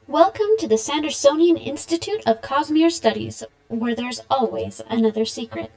Welcome to the Sandersonian Institute of Cosmere Studies, where there's always another secret.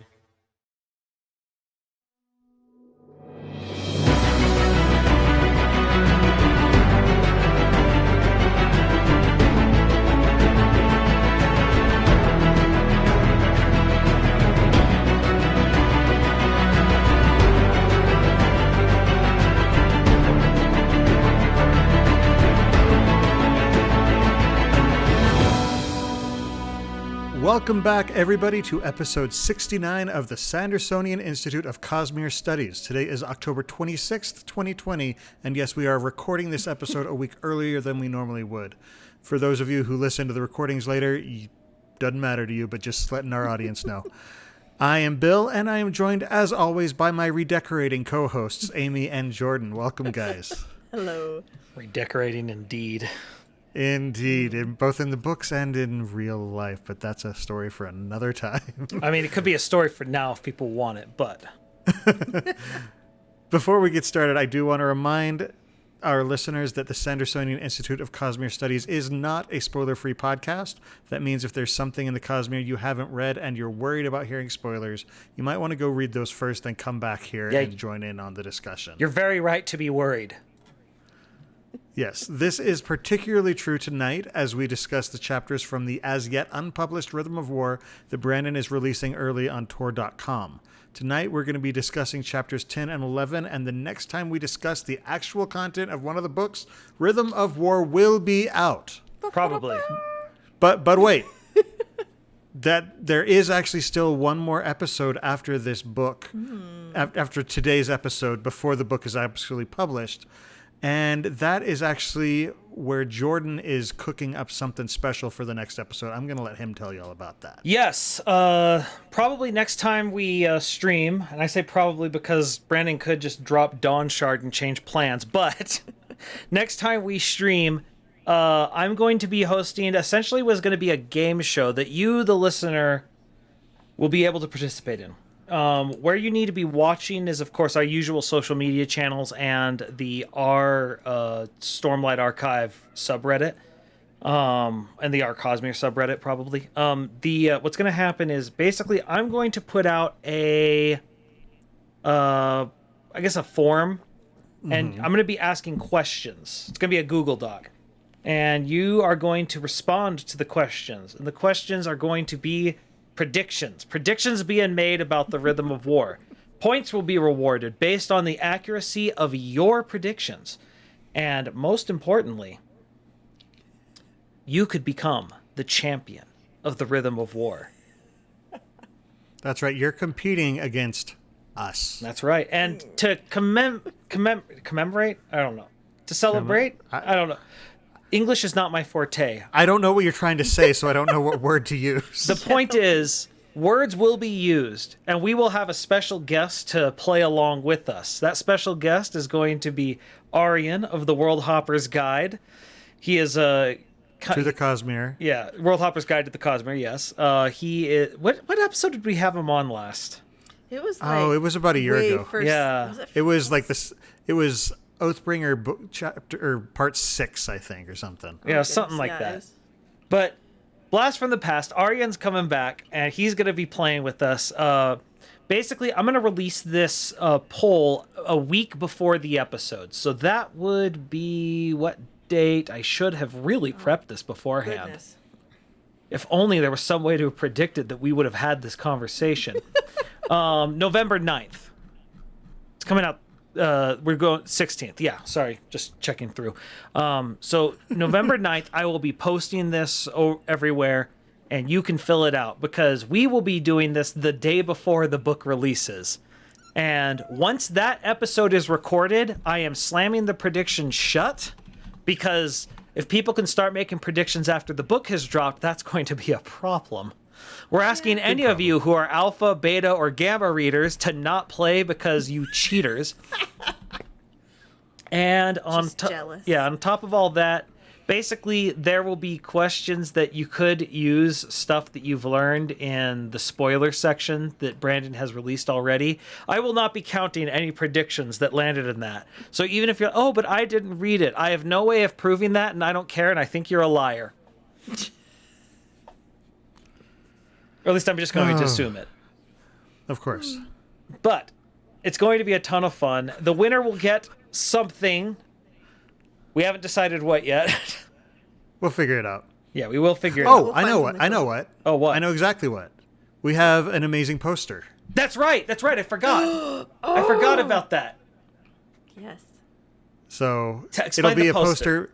Welcome back, everybody, to episode 69 of the Sandersonian Institute of Cosmere Studies. Today is October 26th, 2020, and yes, we are recording this episode a week earlier than we normally would. For those of you who listen to the recordings later, doesn't matter to you, but just letting our audience know. I am Bill, and I am joined, as always, by my redecorating co-hosts, Amy and Jordan. Welcome, guys. Hello. Redecorating indeed. Indeed, both in the books and in real life, but that's a story for another time. I mean, it could be a story for now if people want it, but... Before we get started, I do want to remind our listeners that the Sandersonian Institute of Cosmere Studies is not a spoiler-free podcast. That means if there's something in the Cosmere you haven't read and you're worried about hearing spoilers, you might want to go read those first, then come back here and join in on the discussion. You're very right to be worried. Yes, this is particularly true tonight as we discuss the chapters from the as-yet unpublished Rhythm of War that Brandon is releasing early on Tor.com. Tonight we're going to be discussing chapters 10 and 11, and the next time we discuss the actual content of one of the books, Rhythm of War will be out. Probably. But wait. That there is actually still one more episode after this book, after today's episode, before the book is actually published. And that is actually where Jordan is cooking up something special for the next episode. I'm going to let him tell you all about that. Yes. Probably next time we stream, and I say probably because Brandon could just drop Dawn Shard and change plans, but next time we stream, I'm going to be hosting, essentially was going to be a game show that you, the listener, will be able to participate in. Where you need to be watching is, of course, our usual social media channels and the Stormlight Archive subreddit, and the Cosmere subreddit, probably. What's going to happen is, basically, I'm going to put out a forum, and I'm going to be asking questions. It's going to be a Google Doc, and you are going to respond to the questions, and the questions are going to be predictions being made about the Rhythm of War. Points will be rewarded based on the accuracy of your predictions, and most importantly, you could become the champion of the Rhythm of War. That's right. You're competing against us. That's right. And to commemorate, I don't know. To celebrate, I don't know. English is not my forte. I don't know what you're trying to say, so I don't know what word to use. The point is, words will be used, and we will have a special guest to play along with us. That special guest is going to be Aryan of the Worldhopper's Guide. He is to the Cosmere. Yeah, Worldhopper's Guide to the Cosmere, yes. He is... What episode did we have him on last? It was it was about a year ago. Yeah. It was like this... It was... Oathbringer book chapter or part 6, I think, or something. Yeah, something like that. But Blast from the Past, Aryan's coming back, and he's going to be playing with us. Basically, I'm going to release this poll a week before the episode. So that would be what date? I should have really prepped this beforehand. Goodness. If only there was some way to have predicted that we would have had this conversation. November 9th. It's coming out. We're going 16th. Yeah, sorry, just checking through. So November 9th, I will be posting this everywhere, and you can fill it out because we will be doing this the day before the book releases. And once that episode is recorded, I am slamming the prediction shut because if people can start making predictions after the book has dropped, that's going to be a problem. We're asking any of you who are alpha, beta, or gamma readers to not play because you cheaters. And on top of all that, Basically, there will be questions that you could use stuff that you've learned in the spoiler section that Brandon has released already. I will not be counting any predictions that landed in that. So even if you're, oh, but I didn't read it, I have no way of proving that, and I don't care, and I think you're a liar. Or at least I'm just going to assume it. Of course. But it's going to be a ton of fun. The winner will get something. We haven't decided what yet. We'll figure it out. Yeah, we will figure it out. Oh, I know what. I know what. Oh, what? I know exactly what. We have an amazing poster. That's right. That's right. I forgot. I forgot about that. Yes. So Explain it'll be the a poster. poster.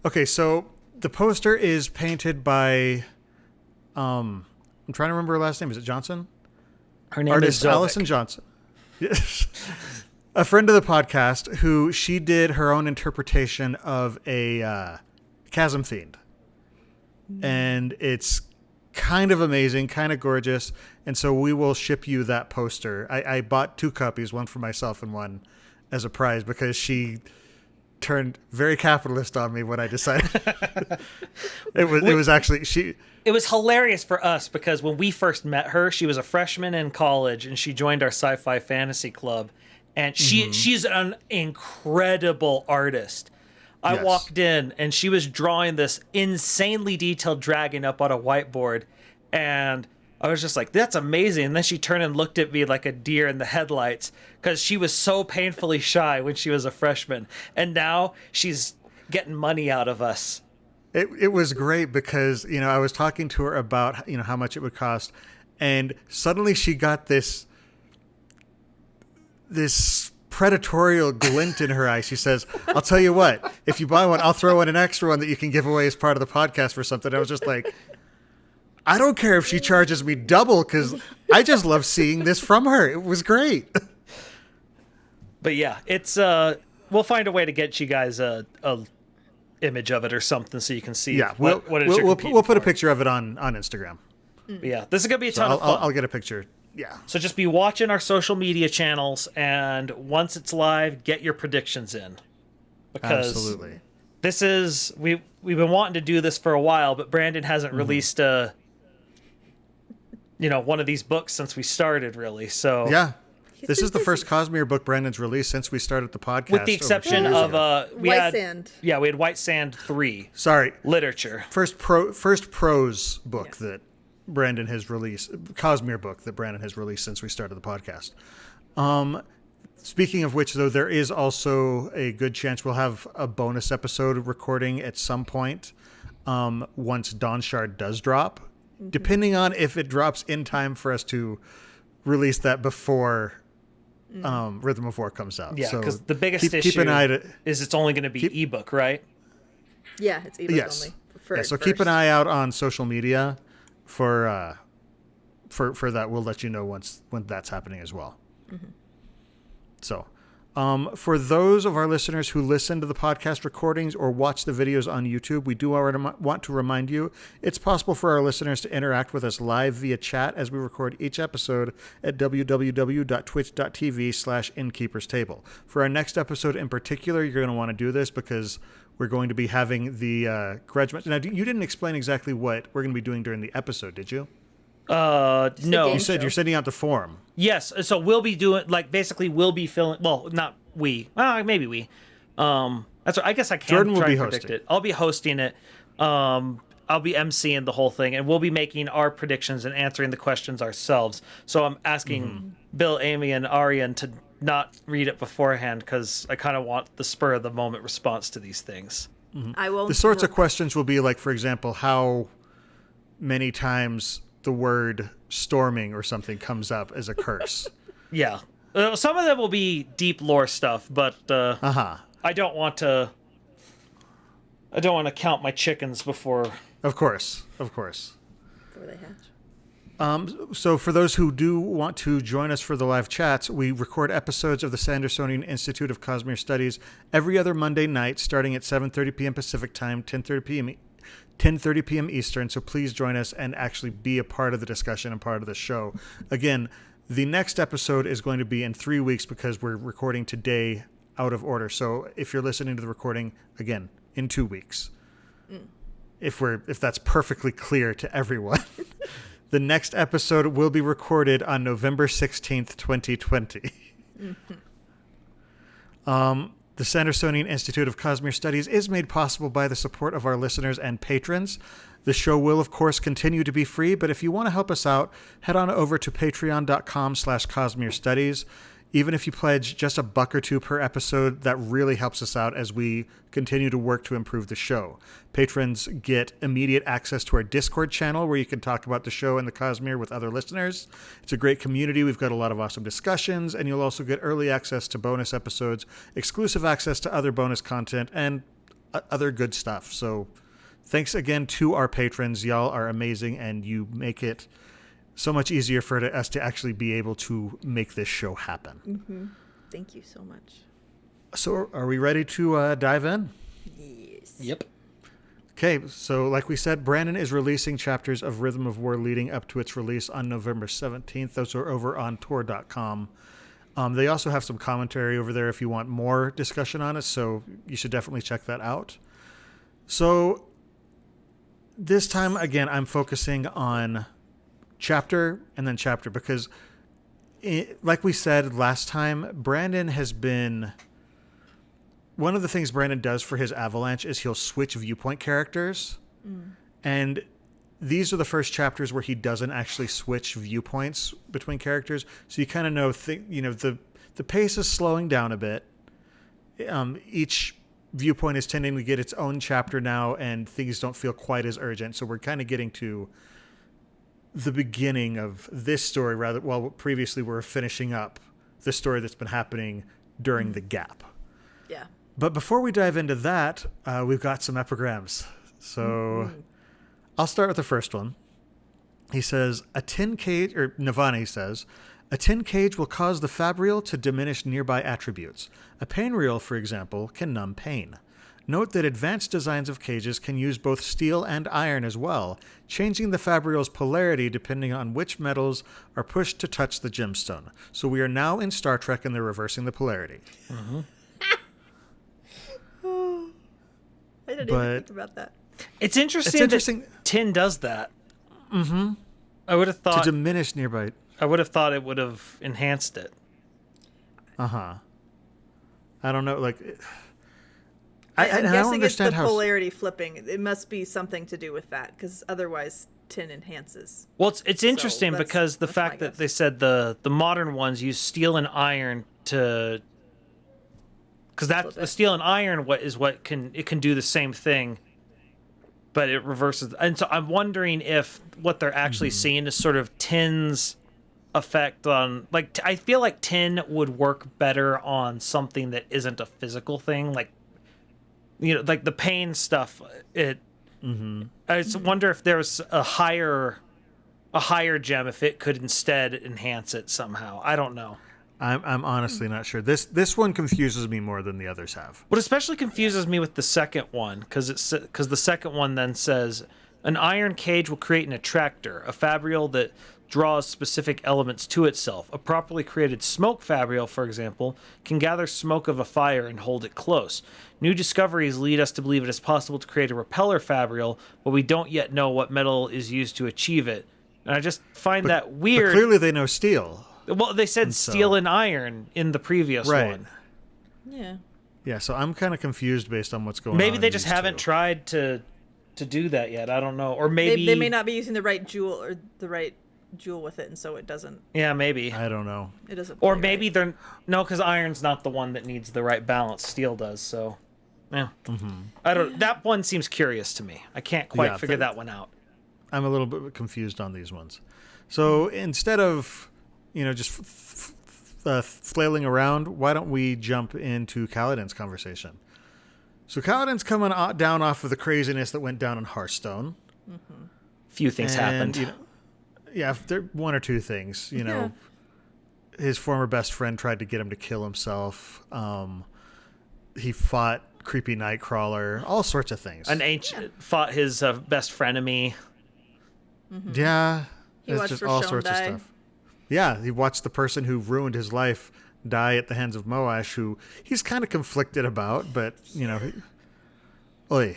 Okay, so the poster is painted by, I'm trying to remember her last name. Is it Johnson? Her name Artist is Zovic. Allison Johnson. Yes. A friend of the podcast who she did her own interpretation of a chasm fiend. And it's kind of amazing, kind of gorgeous. And so we will ship you that poster. I bought 2 copies, one for myself and one as a prize because she turned very capitalist on me when I decided. It was actually she. It was hilarious for us because when we first met her, she was a freshman in college and she joined our sci-fi fantasy club. And she's an incredible artist. I Yes. walked in and she was drawing this insanely detailed dragon up on a whiteboard. And I was just like, that's amazing. And then she turned and looked at me like a deer in the headlights because she was so painfully shy when she was a freshman. And now she's getting money out of us. It was great because, I was talking to her about, how much it would cost. And suddenly she got this predatorial glint in her eye. She says, I'll tell you what, if you buy one, I'll throw in an extra one that you can give away as part of the podcast for something. I was just like, I don't care if she charges me double because I just love seeing this from her. It was great. But yeah, it's we'll find a way to get you guys a image of it or something so you can see what it is you're competing we'll put a for. picture of it on Instagram. But yeah, this is gonna be a So ton of fun. I'll get a picture. Yeah. So just be watching our social media channels, and once it's live, get your predictions in. Because Absolutely. this is we've been wanting to do this for a while, but Brandon hasn't released one of these books since we started, really. So Yeah. This been is the busy. first Cosmere book Brandon's released since we started the podcast. with the exception of we White had Sand. Yeah, we had White Sand 3 Sorry, literature. first prose book that Brandon has released, Cosmere book that Brandon has released since we started the podcast. Speaking of which, though, there is also a good chance we'll have a bonus episode recording at some point once Dawn Shard does drop, depending on if it drops in time for us to release that before Rhythm of War comes out. Yeah, So because the biggest keep issue an eye to, is it's only going to be ebook, right? Yeah, it's ebook Yes. only. So keep an eye out on social media for that. We'll let you know when that's happening as well. So, for those of our listeners who listen to the podcast recordings or watch the videos on YouTube, we do want to remind you it's possible for our listeners to interact with us live via chat as we record each episode at www.twitch.tv/InKeepersTable. For our next episode in particular, you're going to want to do this because we're going to be having the grudge match. Now, you didn't explain exactly what we're going to be doing during the episode, did you? No. game. You said show. you're sending out the form. Yes, so we'll be doing basically we'll be filling. Well, not we. Maybe we. That's what I guess I can Jordan will try be and predict hosting. it. I'll be hosting it. I'll be emceeing the whole thing, and we'll be making our predictions and answering the questions ourselves. So I'm asking Bill, Amy, and Aryan to not read it beforehand because I kind of want the spur of the moment response to these things. I won't. The sorts of questions will be like, for example, how many times the word storming or something comes up as a curse. Yeah, some of them will be deep lore stuff, but I don't want to. I don't want to count my chickens before. Of course. before they hatch. So for those who do want to join us for the live chats, we record episodes of the Sandersonian Institute of Cosmere Studies every other Monday night, starting at 7:30 p.m. Pacific Time, 10:30 p.m. Eastern. So please join us and actually be a part of the discussion and part of the show. Again, the next episode is going to be in 3 weeks because we're recording today out of order. So if you're listening to the recording, again, in 2 weeks. If that's perfectly clear to everyone. The next episode will be recorded on November 16th, 2020. The Sandersonian Institute of Cosmere Studies is made possible by the support of our listeners and patrons. The show will, of course, continue to be free, but if you want to help us out, head on over to patreon.com/Cosmere Studies. Even if you pledge just $1 or $2 per episode, that really helps us out as we continue to work to improve the show. Patrons get immediate access to our Discord channel where you can talk about the show and the Cosmere with other listeners. It's a great community. We've got a lot of awesome discussions, and you'll also get early access to bonus episodes, exclusive access to other bonus content, and other good stuff. So thanks again to our patrons. Y'all are amazing, and you make it so much easier for us to actually be able to make this show happen. Thank you so much. So are we ready to dive in? Yes. Yep. Okay, so like we said, Brandon is releasing chapters of Rhythm of War leading up to its release on November 17th. Those are over on Tor.com. They also have some commentary over there if you want more discussion on it, so you should definitely check that out. So this time, again, I'm focusing on chapter and then chapter because, like we said last time, Brandon has been... One of the things Brandon does for his Avalanche is he'll switch viewpoint characters. And these are the first chapters where he doesn't actually switch viewpoints between characters. So you kind of know, the pace is slowing down a bit. Each viewpoint is tending to get its own chapter now, and things don't feel quite as urgent. So we're kind of getting to the beginning of this story, rather, while previously we were finishing up the story that's been happening during the gap. Yeah. But before we dive into that, we've got some epigrams. So I'll start with the first one. He says, Navani says, a tin cage will cause the fabrial to diminish nearby attributes. A pain reel, for example, can numb pain. Note that advanced designs of cages can use both steel and iron as well, changing the fabrial's polarity depending on which metals are pushed to touch the gemstone. So we are now in Star Trek and they're reversing the polarity. I didn't even think about that. It's interesting that tin does that. I would have thought to diminish nearby. I would have thought it would have enhanced it. I don't know, like... I'm I don't guessing it's the understand how polarity flipping. It must be something to do with that, because otherwise tin enhances. Well, it's interesting So because the fact that they said the modern ones use steel and iron to... Because that the steel and iron what can do the same thing, but it reverses. And so I'm wondering if what they're actually seeing is sort of tin's effect on, like, I feel like tin would work better on something that isn't a physical thing, like, you know, like the pain stuff. I just wonder if there's a higher gem, if it could instead enhance it somehow. I don't know. I'm honestly not sure. This one confuses me more than the others have. What especially confuses me with the second one, because the second one then says, an iron cage will create an attractor, a fabrial that draws specific elements to itself. A properly created smoke fabrial, for example, can gather smoke of a fire and hold it close. New discoveries lead us to believe it is possible to create a repeller fabrial, but we don't yet know what metal is used to achieve it. And I just find that weird. But clearly they know steel. Well, they said steel and iron in the previous one. Yeah. Yeah, so I'm kind of confused based on what's going on. Maybe they just haven't tried to do that yet. I don't know. Or maybe they may not be using the right jewel with it, and so it doesn't. Yeah, maybe. I don't know. It doesn't. Or maybe they're because iron's not the one that needs the right balance. Steel does. So, yeah. I don't. That one seems curious to me. I can't quite figure that one out. I'm a little bit confused on these ones. So instead of just flailing around, why don't we jump into Kaladin's conversation? So Kaladin's coming down off of the craziness that went down in Hearthstone. Few things happened. One or two things. His former best friend tried to get him to kill himself. He fought creepy Nightcrawler. All sorts of things. An ancient fought his best frenemy. Yeah, He it's watched just Rashawn all sorts die. of stuff. Yeah, he watched the person who ruined his life die at the hands of Moash, who he's kind of conflicted about, but, oy.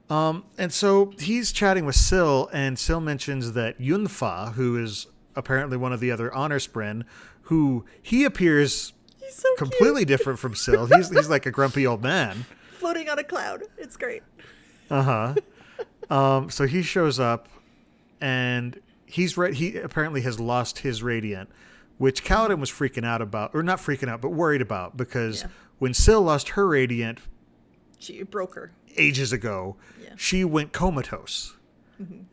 And so he's chatting with Syl, and Syl mentions that Yunfa, who is apparently one of the other honor spren, who he appears He's so completely cute. different from Syl. He's like a grumpy old man. Floating on a cloud. It's great. So he shows up, and he apparently has lost his radiant, which Kaladin was freaking out about, or not freaking out, but worried about, because when Syl lost her radiant, She broke her. ages ago, she went comatose.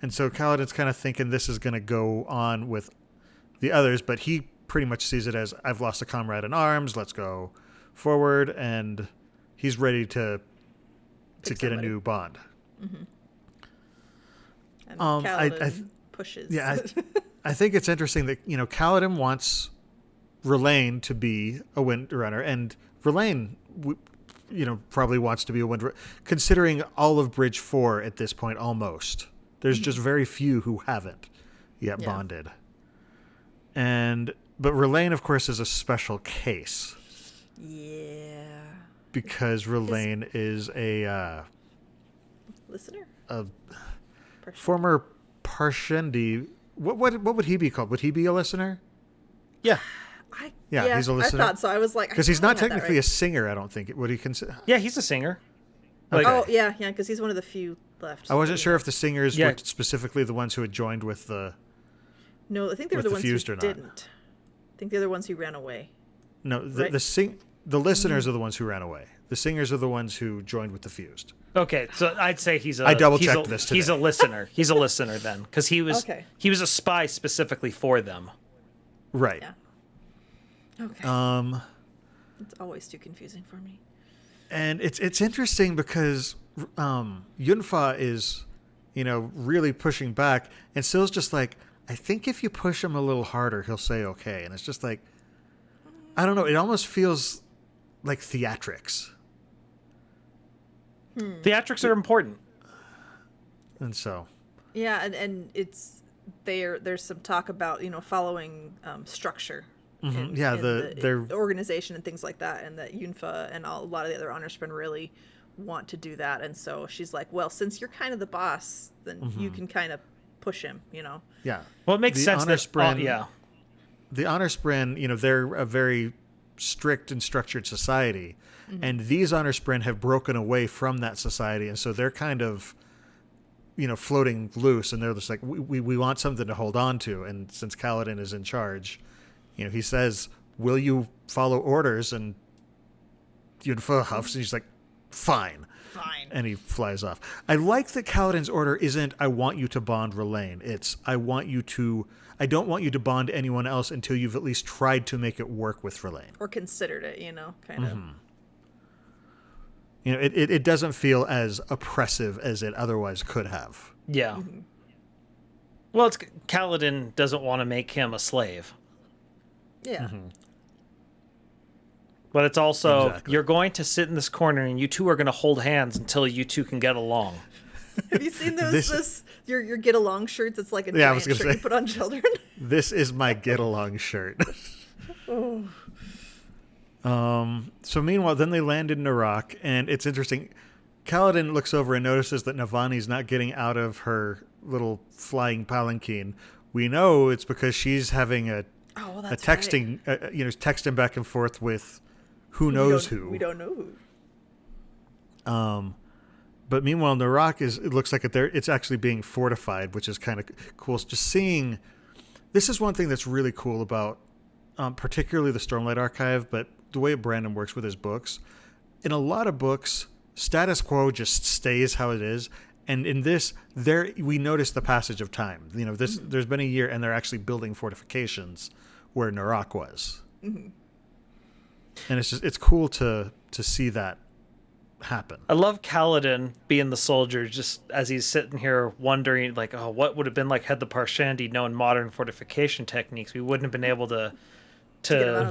And so Kaladin's kind of thinking this is going to go on with the others, but he pretty much sees it as, I've lost a comrade in arms, let's go forward, and he's ready to get a new bond. And Kaladin I pushes. Yeah, I think it's interesting that, Kaladin wants R'laine to be a Windrunner, and R'laine, probably wants to be a Windrunner, considering all of Bridge 4 at this point almost. There's just very few who haven't yet bonded. But R'laine, of course, is a special case. Yeah. Because R'laine is a Listener? former Parshendi. What would he be called? Would he be a listener? Yeah. He's a listener. I thought so. I was like, because he's not technically a singer. I don't think. Would he consider? Yeah, he's a singer. Okay. Oh yeah, because he's one of the few left. I wasn't sure if the singers were specifically the ones who had joined with the. No, I think they were with the ones who Fused or not. didn't. I think they're the ones who ran away. No, Right? the listeners are the ones who ran away. The singers are the ones who joined with the Fused. Okay, so I'd say he's a. I double-checked this today. He's a listener. He's a listener then, because he was a spy specifically for them. Right. Yeah. Okay. It's always too confusing for me. And it's interesting because Yunfa is, really pushing back, and Syl's just like, I think if you push him a little harder, he'll say okay. And it's just like, I don't know. It almost feels like theatrics. Theatrics are important. And so. Yeah, and there's some talk about following structure. In the organization and things like that, and that Yunfa and a lot of the other honor spren really want to do that, and so she's like, well, since you're kind of the boss, then you can kind of push him, Yeah. Well, it makes sense. Honor spren, yeah. The honor spren, they're a very strict and structured society, and these honor spren have broken away from that society, and so they're kind of, floating loose, and they're just like, we want something to hold on to, and since Kaladin is in charge. He says, will you follow orders? And Yunfa huffs, and he's like, fine. And he flies off. I like that Kaladin's order isn't, I want you to bond R'laine. It's, I don't want you to bond anyone else until you've at least tried to make it work with R'laine. or considered it, kind of. It doesn't feel as oppressive as it otherwise could have. Yeah. Well, it's Kaladin doesn't want to make him a slave. Yeah. But it's also, you're going to sit in this corner and you two are going to hold hands until you two can get along. Have you seen those your get along shirts? It's like a giant shirt you put on children. This is my get along shirt. So meanwhile, then they land in Narak, and it's interesting. Kaladin looks over and notices that Navani's not getting out of her little flying palanquin. We know it's because she's having a texting, texting back and forth with who knows who. We don't know who. But meanwhile, Narak it looks like it's actually being fortified, which is kind of cool. Just seeing, this is one thing that's really cool about, particularly the Stormlight Archive, but the way Brandon works with his books. In a lot of books, status quo just stays how it is. And in this, we notice the passage of time. There's been a year, and they're actually building fortifications where Narak was. And it's cool to see that happen. I love Kaladin being the soldier, just as he's sitting here wondering, like, oh, what would have been like had the Parshendi known modern fortification techniques? We wouldn't have been able to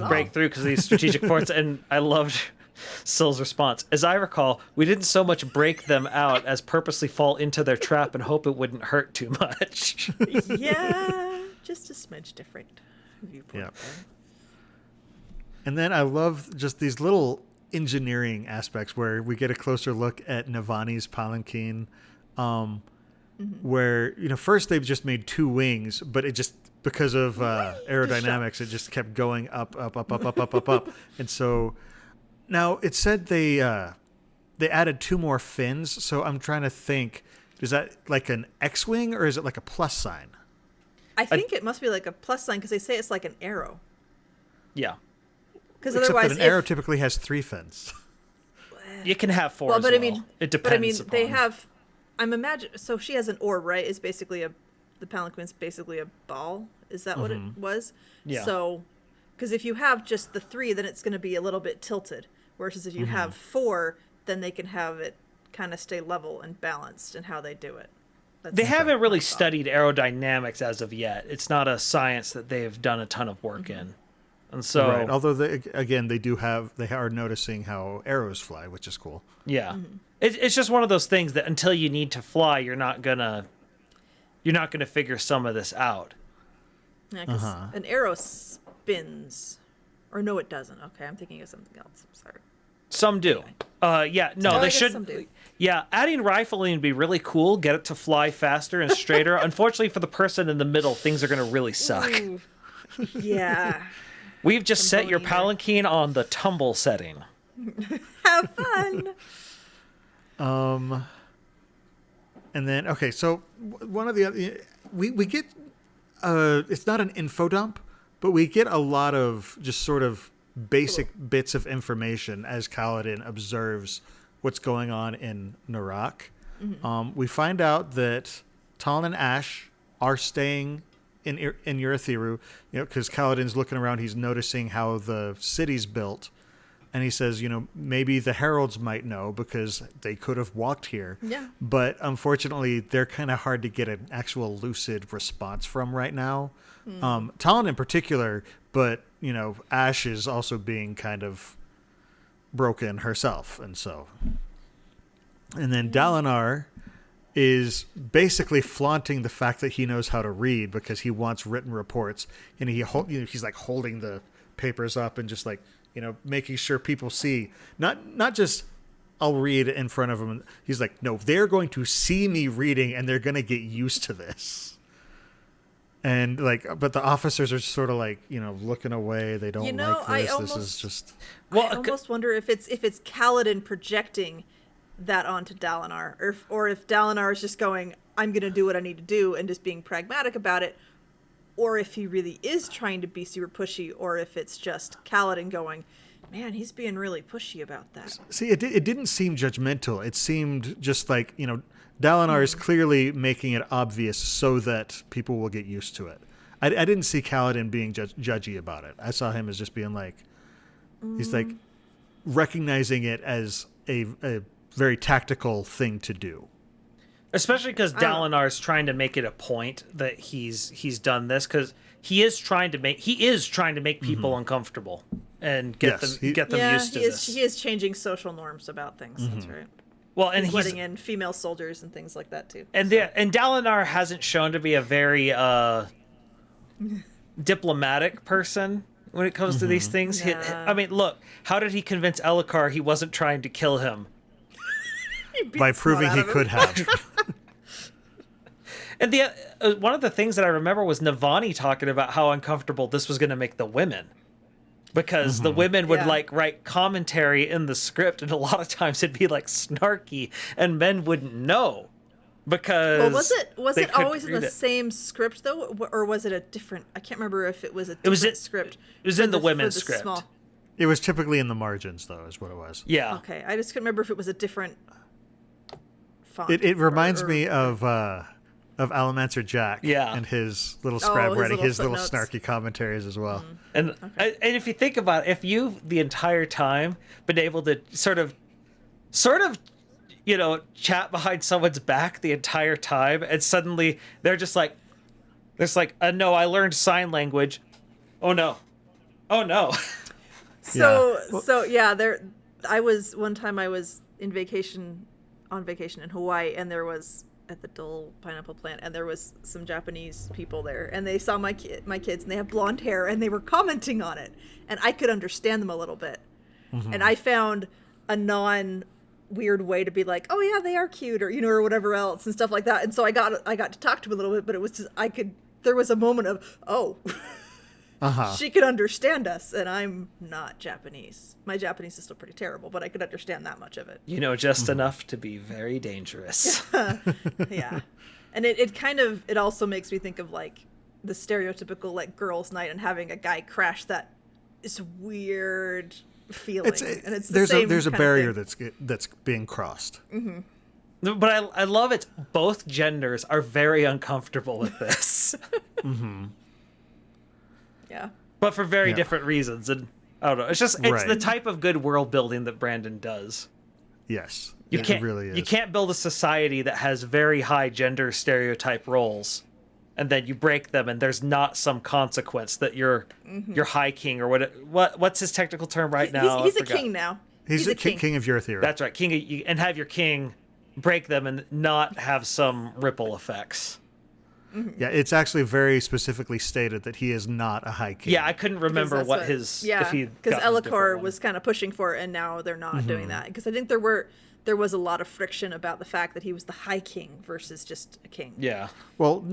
break through because of these strategic forts. And I loved Syl's response. As I recall, we didn't so much break them out as purposely fall into their trap and hope it wouldn't hurt too much. Yeah, just a smidge different viewpoint. Yeah. And then I love just these little engineering aspects where we get a closer look at Navani's palanquin, where, first they've just made 2 wings, but it just, because of aerodynamics, it just kept going up, up, up, up, up, up, up, up. And so now it said they added 2 more fins. So I'm trying to think, is that like an X-wing or is it like a plus sign? I think it must be like a plus sign because they say it's like an arrow. Yeah. Because Except otherwise, that an arrow typically has 3 fins. You can have 4 well, as but well. I mean, it depends. They have. I'm imagining. So she has an orb, right? It's basically the palanquin's basically a ball. Is that what it was? Yeah. So, because if you have just the 3, then it's going to be a little bit tilted. Whereas if you have 4, then they can have it kind of stay level and balanced in how they do it. They haven't really studied aerodynamics as of yet. It's not a science that they've done a ton of work in. And so, right. Although they are noticing how arrows fly, which is cool. Yeah. It's just one of those things that until you need to fly, you're not gonna figure some of this out. Yeah, because an arrow spins. Or no, it doesn't. Okay, I'm thinking of something else. I'm sorry. Some do. They should. Some do. Yeah, adding rifling would be really cool. Get it to fly faster and straighter. Unfortunately, for the person in the middle, things are going to really suck. Ooh. Yeah. We've just set your palanquin on the tumble setting. Have fun. And then so one of the other, we get it's not an info dump, but we get a lot of just sort of basic bits of information as Kaladin observes what's going on in Narak. We find out that Talon and Ash are staying in Urithiru, because Kaladin's looking around, he's noticing how the city's built, and he says, maybe the heralds might know because they could have walked here. Yeah. But unfortunately, they're kind of hard to get an actual lucid response from right now. Talon in particular, but Ash is also being kind of broken herself, and then Dalinar is basically flaunting the fact that he knows how to read because he wants written reports, and he's like holding the papers up and just like making sure people see, not just I'll read in front of them. He's like, no, they're going to see me reading and they're going to get used to this. And but the officers are sort of like, looking away. They don't like this. This is just. Well, I almost wonder if it's Kaladin projecting that onto Dalinar, or if Dalinar is just going, I'm going to do what I need to do, and just being pragmatic about it, or if he really is trying to be super pushy, or if it's just Kaladin going, man, he's being really pushy about that. See, it didn't seem judgmental. It seemed just like, Dalinar is clearly making it obvious so that people will get used to it. I didn't see Kaladin being judgy about it. I saw him as just being like, he's like recognizing it as a very tactical thing to do. Especially because Dalinar is trying to make it a point that he's done this, because he is trying to make people uncomfortable and get them used to this. He is changing social norms about things. That's right. Well, and he's letting in female soldiers and things like that too. And and Dalinar hasn't shown to be a very diplomatic person when it comes to these things. Nah. I mean, look, how did he convince Elhokar he wasn't trying to kill him? By proving he could have. And one of the things that I remember was Navani talking about how uncomfortable this was going to make the women. Because the women would write commentary in the script, and a lot of times it'd be like snarky, and men wouldn't know because. Well, was it always in the same script though, or was it a different? I can't remember if it was a different script. It was in the women's script. It was typically in the margins, though, is what it was. Yeah. Okay, I just couldn't remember if it was a different font. It reminds me of Alamancer Jack, and his little scribe writing his little snarky commentaries as well. And if you think about it, if you've the entire time been able to sort of chat behind someone's back the entire time, and suddenly they're just like, no, I learned sign language. Oh no. I was one time I was on vacation in Hawaii, and there was at the Dole pineapple plant, and there was some Japanese people there, and they saw my kids, and they have blonde hair, and they were commenting on it, and I could understand them a little bit. And I found a weird way to be like, oh yeah, they are cute, or or whatever else and stuff like that. And so I got to talk to him a little bit, but it was just there was a moment of, oh, she could understand us, and I'm not Japanese. My Japanese is still pretty terrible, but I could understand that much of it. Just enough to be very dangerous. Yeah. And it also makes me think of like the stereotypical like girls' night and having a guy crash that is weird feeling. There's a barrier that's being crossed. But I love it. Both genders are very uncomfortable with this. Yeah. But for very different reasons. And I don't know. It's the type of good world building that Brandon does. Yes. It really is. You can't build a society that has very high gender stereotype roles, and then you break them, and there's not some consequence that you're high king or what's his technical term now? He's a king now. He's a king of your theory. That's right, and have your king break them and not have some ripple effects. Yeah, it's actually very specifically stated that he is not a high king. Yeah, I couldn't remember because Ellicor was kind of pushing for it, and now they're not doing that, because I think there was a lot of friction about the fact that he was the high king versus just a king. Yeah. Well,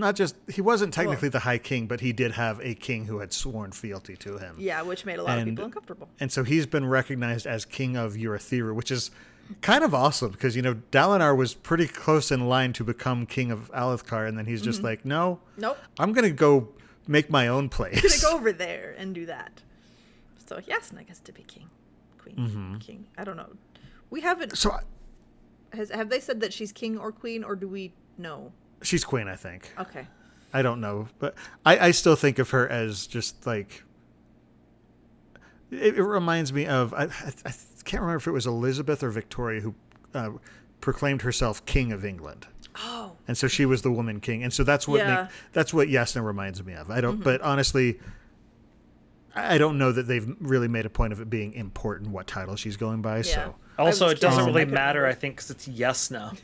he wasn't technically the high king, but he did have a king who had sworn fealty to him. Yeah, which made a lot of people uncomfortable. And so he's been recognized as king of Eurythera, which is kind of awesome because, Dalinar was pretty close in line to become king of Alethkar, and then he's just like, nope, I'm going to go make my own place. I'm going to go over there and do that. So Yasna gets to be king. Queen. King. I don't know. We haven't... So... Have they said that she's king or queen, or do we know? She's queen, I think. Okay. I don't know, but I still think of her as just like... It reminds me of... I can't remember if it was Elizabeth or Victoria who proclaimed herself king of England. Oh. And so she was the woman king. And so that's what Yasna reminds me of. I don't... But honestly... I don't know that they've really made a point of it being important what title she's going by. Yeah. So also, it doesn't really matter, I think, because it's Yasna.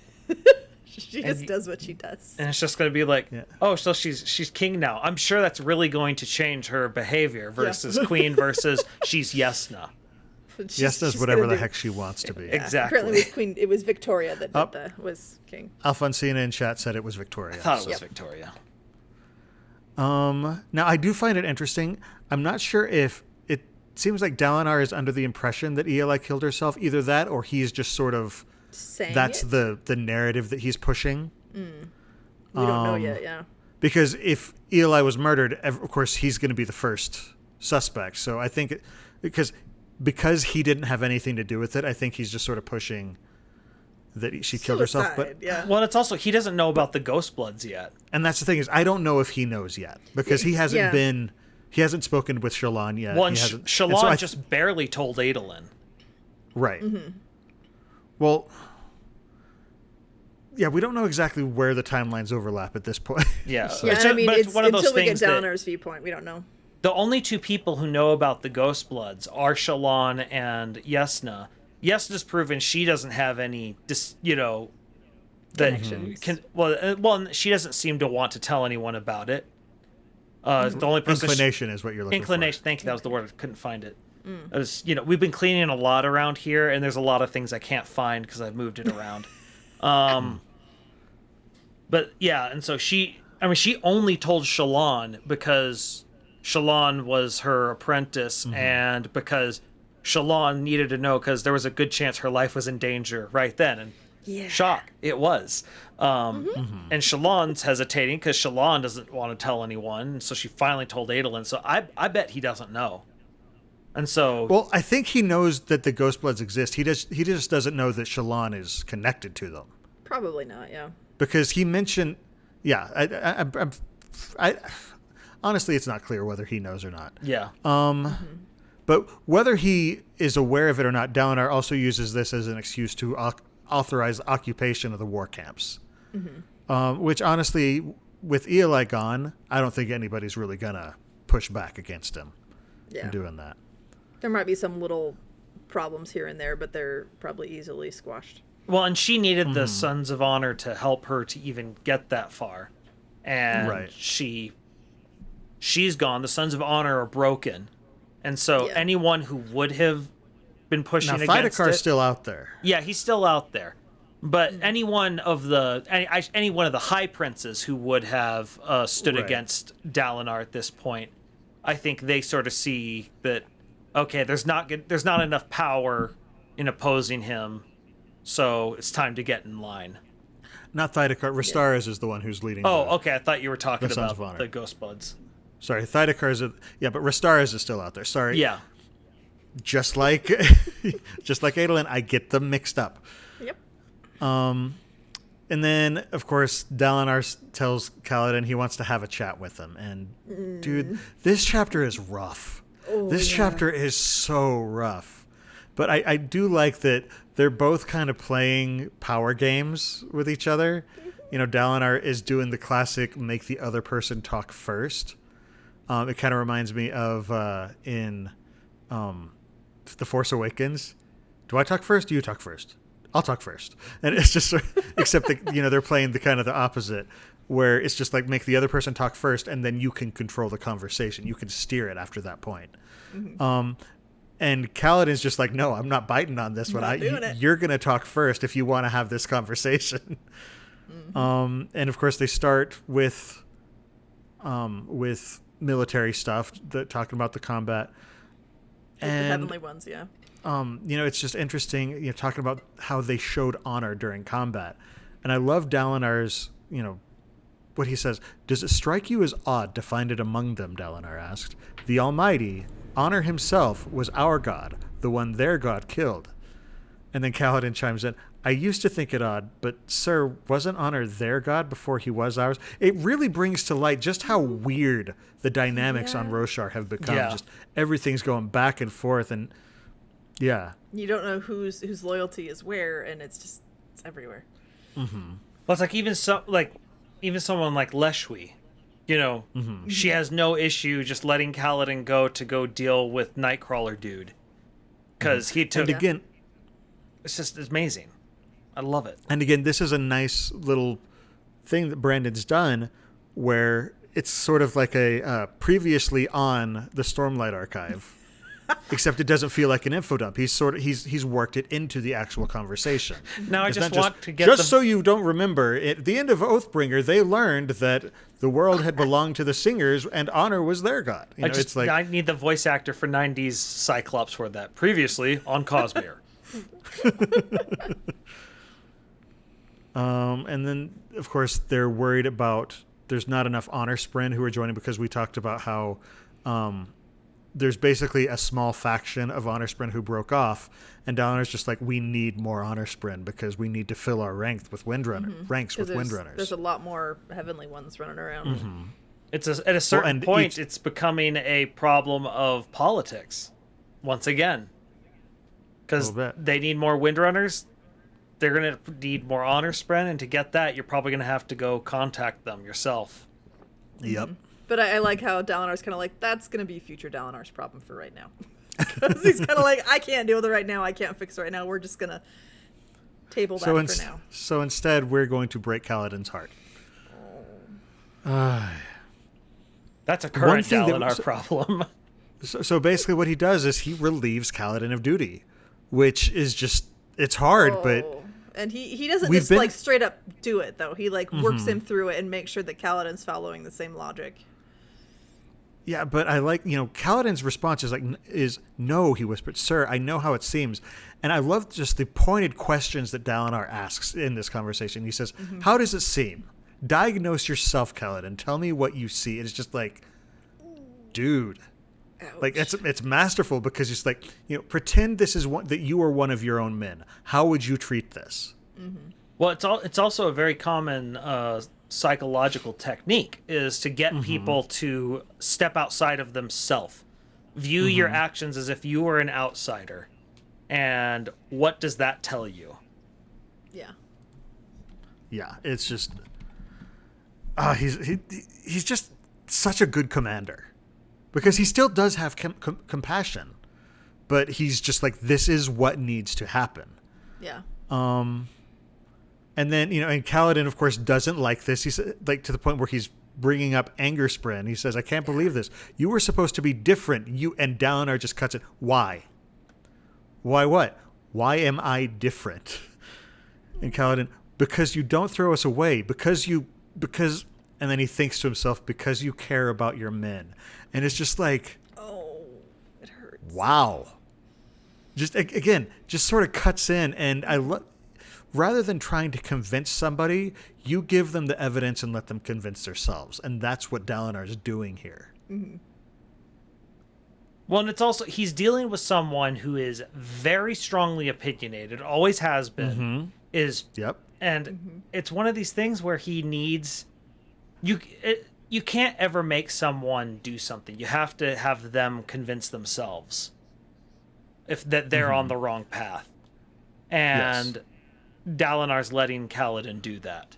She just does what she does. And it's just going to be like, so she's king now. I'm sure that's really going to change her behavior versus queen versus she's Yasna. Yasna's whatever the heck she wants to be. Yeah. Exactly. Apparently it was Victoria that was king. Alfonsina in chat said it was Victoria. I thought it was Victoria. Now, I do find it interesting. I'm not sure if it seems like Dalinar is under the impression that Eli killed herself. Either that or he's just sort of... That's the narrative that he's pushing. We don't know yet, yeah. Because if Eli was murdered, of course, he's going to be the first suspect. So I think... Because he didn't have anything to do with it, I think he's just sort of pushing... that she killed herself. But well, it's also he doesn't know about the Ghost Bloods yet, and that's the thing is I don't know if he knows yet because he hasn't spoken with Shallan yet. Well, Shallan just barely told Adolin. Right. Well, yeah, we don't know exactly where the timelines overlap at this point. Yeah, so. It's one of those things until we get Dalinar's viewpoint, we don't know. The only two people who know about the Ghost Bloods are Shallan and Yasna. Yasna's proven she doesn't have any, connections. Well, she doesn't seem to want to tell anyone about it. The only person inclination is what you're looking for. Inclination. Thank you. That was the word. I couldn't find it. It was, we've been cleaning a lot around here, and there's a lot of things I can't find because I've moved it around. But yeah, and so she only told Shallan because Shallan was her apprentice, and because Shallan needed to know because there was a good chance her life was in danger right then. And shock, it was. And Shallan's hesitating because Shallan doesn't want to tell anyone. And so she finally told Adolin. So I bet he doesn't know. And so... Well, I think he knows that the Ghost Bloods exist. He just doesn't know that Shallan is connected to them. Probably not, yeah. Because he mentioned... Yeah, I honestly, it's not clear whether he knows or not. Yeah. But whether he is aware of it or not, Dalinar also uses this as an excuse to authorize the occupation of the war camps. Which, honestly, with Eli gone, I don't think anybody's really going to push back against him in doing that. There might be some little problems here and there, but they're probably easily squashed. Well, and she needed the Sons of Honor to help her to even get that far. And she's gone. The Sons of Honor are broken. And so anyone who would have been pushing now, against it. Thydakar's still out there. Yeah, he's still out there. But any one of the high princes who would have stood against Dalinar at this point, I think they sort of see that, okay, there's not enough power in opposing him, so it's time to get in line. Not Thydakar. Restaris is the one who's leading. Okay. I thought you were talking Sons about of Honor. the Ghost Buds. Sorry, Thydakar's. Yeah, but Restaris is still out there. Sorry. Yeah. Just like Adolin, I get them mixed up. Yep. And then, of course, Dalinar tells Kaladin he wants to have a chat with him. And, dude, this chapter is rough. This chapter is so rough. But I do like that they're both kind of playing power games with each other. You know, Dalinar is doing the classic make the other person talk first. It kind of reminds me of in The Force Awakens. Do I talk first? Do you talk first? I'll talk first. And it's just, except that, you know, they're playing the kind of the opposite, where it's just like make the other person talk first, and then you can control the conversation. You can steer it after that point. Mm-hmm. And Kaladin's just like, no, I'm not biting on this one. You're going to talk first if you want to have this conversation. Mm-hmm. And of course they start with military stuff, talking about the combat. And the heavenly ones, yeah. You know, it's just interesting, you know, talking about how they showed honor during combat. And I love Dalinar's, you know, what he says. Does it strike you as odd to find it among them, Dalinar asked. The Almighty, Honor himself, was our god, the one their god killed. And then Kaladin chimes in, I used to think it odd, but sir, wasn't Honor their god before he was ours? It really brings to light just how weird the dynamics on Roshar have become. Yeah. Just everything's going back and forth, and yeah. You don't know whose loyalty is where, and it's everywhere. Mm-hmm. Well, it's like even someone like Leshwi, you know, she has no issue just letting Kaladin go deal with Nightcrawler dude, because he took. And again, it's amazing. I love it. And again, this is a nice little thing that Brandon's done, where it's sort of like a previously on the Stormlight archive. Except it doesn't feel like an info dump. He's worked it into the actual conversation. Now I just want to get so you don't remember. At the end of Oathbringer, they learned that the world had belonged to the Singers and Honor was their god. You know, it's like, I need the voice actor for 90s Cyclops for that. Previously on Cosmere. And then of course they're worried about there's not enough Honor Spren who are joining, because we talked about how there's basically a small faction of Honor Spren who broke off, and Dalinar's just like, we need more Honor Spren because we need to fill our ranks with Windrunners. There's a lot more heavenly ones running around. Mm-hmm. It's at a certain point, it's becoming a problem of politics once again, because they need more Windrunners. They're going to need more Honor Spren, and to get that, you're probably going to have to go contact them yourself. Yep. But I like how Dalinar's kind of like, that's going to be future Dalinar's problem for right now. Because he's kind of like, I can't deal with it right now. I can't fix it right now. We're just going to table that for now. So instead, we're going to break Kaladin's heart. That's a current Dalinar problem. So basically what he does is he relieves Kaladin of duty, which is just, it's hard, but... And he doesn't just like straight up do it, though. He like works him through it and makes sure that Kaladin's following the same logic. Yeah, but I like, you know, Kaladin's response is no, he whispered, sir, I know how it seems. And I love just the pointed questions that Dalinar asks in this conversation. He says, how does it seem? Diagnose yourself, Kaladin. Tell me what you see. It's just like, dude. Ouch. Like, it's masterful, because it's like, you know, pretend this is that you are one of your own men. How would you treat this? Mm-hmm. Well, it's also a very common psychological technique, is to get people to step outside of themselves, view your actions as if you were an outsider, and what does that tell you? Yeah, it's just he's just such a good commander, because he still does have compassion, but he's just like, this is what needs to happen. Yeah. And then, you know, and Kaladin, of course, doesn't like this. He's like, to the point where he's bringing up Anger Spren. He says, I can't believe this. You were supposed to be different. And Dalinar just cuts it. Why? Why what? Why am I different? And Kaladin, because you don't throw us away, because, and then he thinks to himself, because you care about your men. And it's just like, oh, it hurts. Wow. Just, again, just sort of cuts in, and rather than trying to convince somebody, you give them the evidence and let them convince themselves. And that's what Dalinar is doing here. Mm-hmm. Well, and it's also, he's dealing with someone who is very strongly opinionated, always has been, Yep. And it's one of these things where he needs, you can't ever make someone do something. You have to have them convince themselves that they're on the wrong path. And Dalinar's letting Kaladin do that.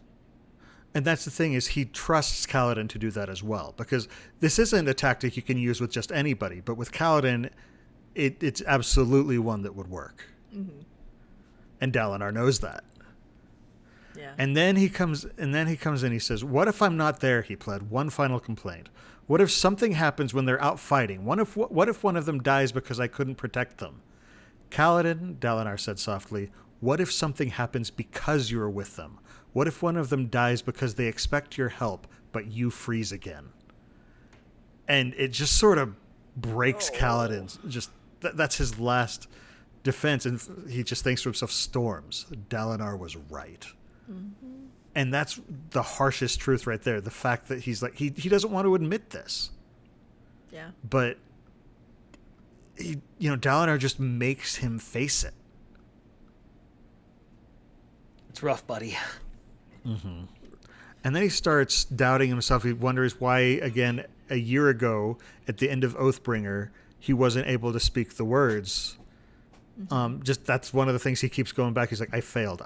And that's the thing, is he trusts Kaladin to do that as well, because this isn't a tactic you can use with just anybody, but with Kaladin, it's absolutely one that would work. Mm-hmm. And Dalinar knows that. Yeah. And then he comes in, he says, what if I'm not there, he pled, one final complaint. What if something happens when they're out fighting? What if one of them dies because I couldn't protect them? Kaladin, Dalinar said softly, what if something happens because you're with them? What if one of them dies because they expect your help, but you freeze again? And it just sort of breaks Kaladin's, that's his last defense, and he just thinks to himself, storms. Dalinar was right. Mm-hmm. And that's the harshest truth right there. The fact that he's like, he doesn't want to admit this. Yeah. But Dalinar just makes him face it. It's rough, buddy. Mm-hmm. And then he starts doubting himself. He wonders why, again, a year ago at the end of Oathbringer, he wasn't able to speak the words. Mm-hmm. That's one of the things he keeps going back. He's like, I failed.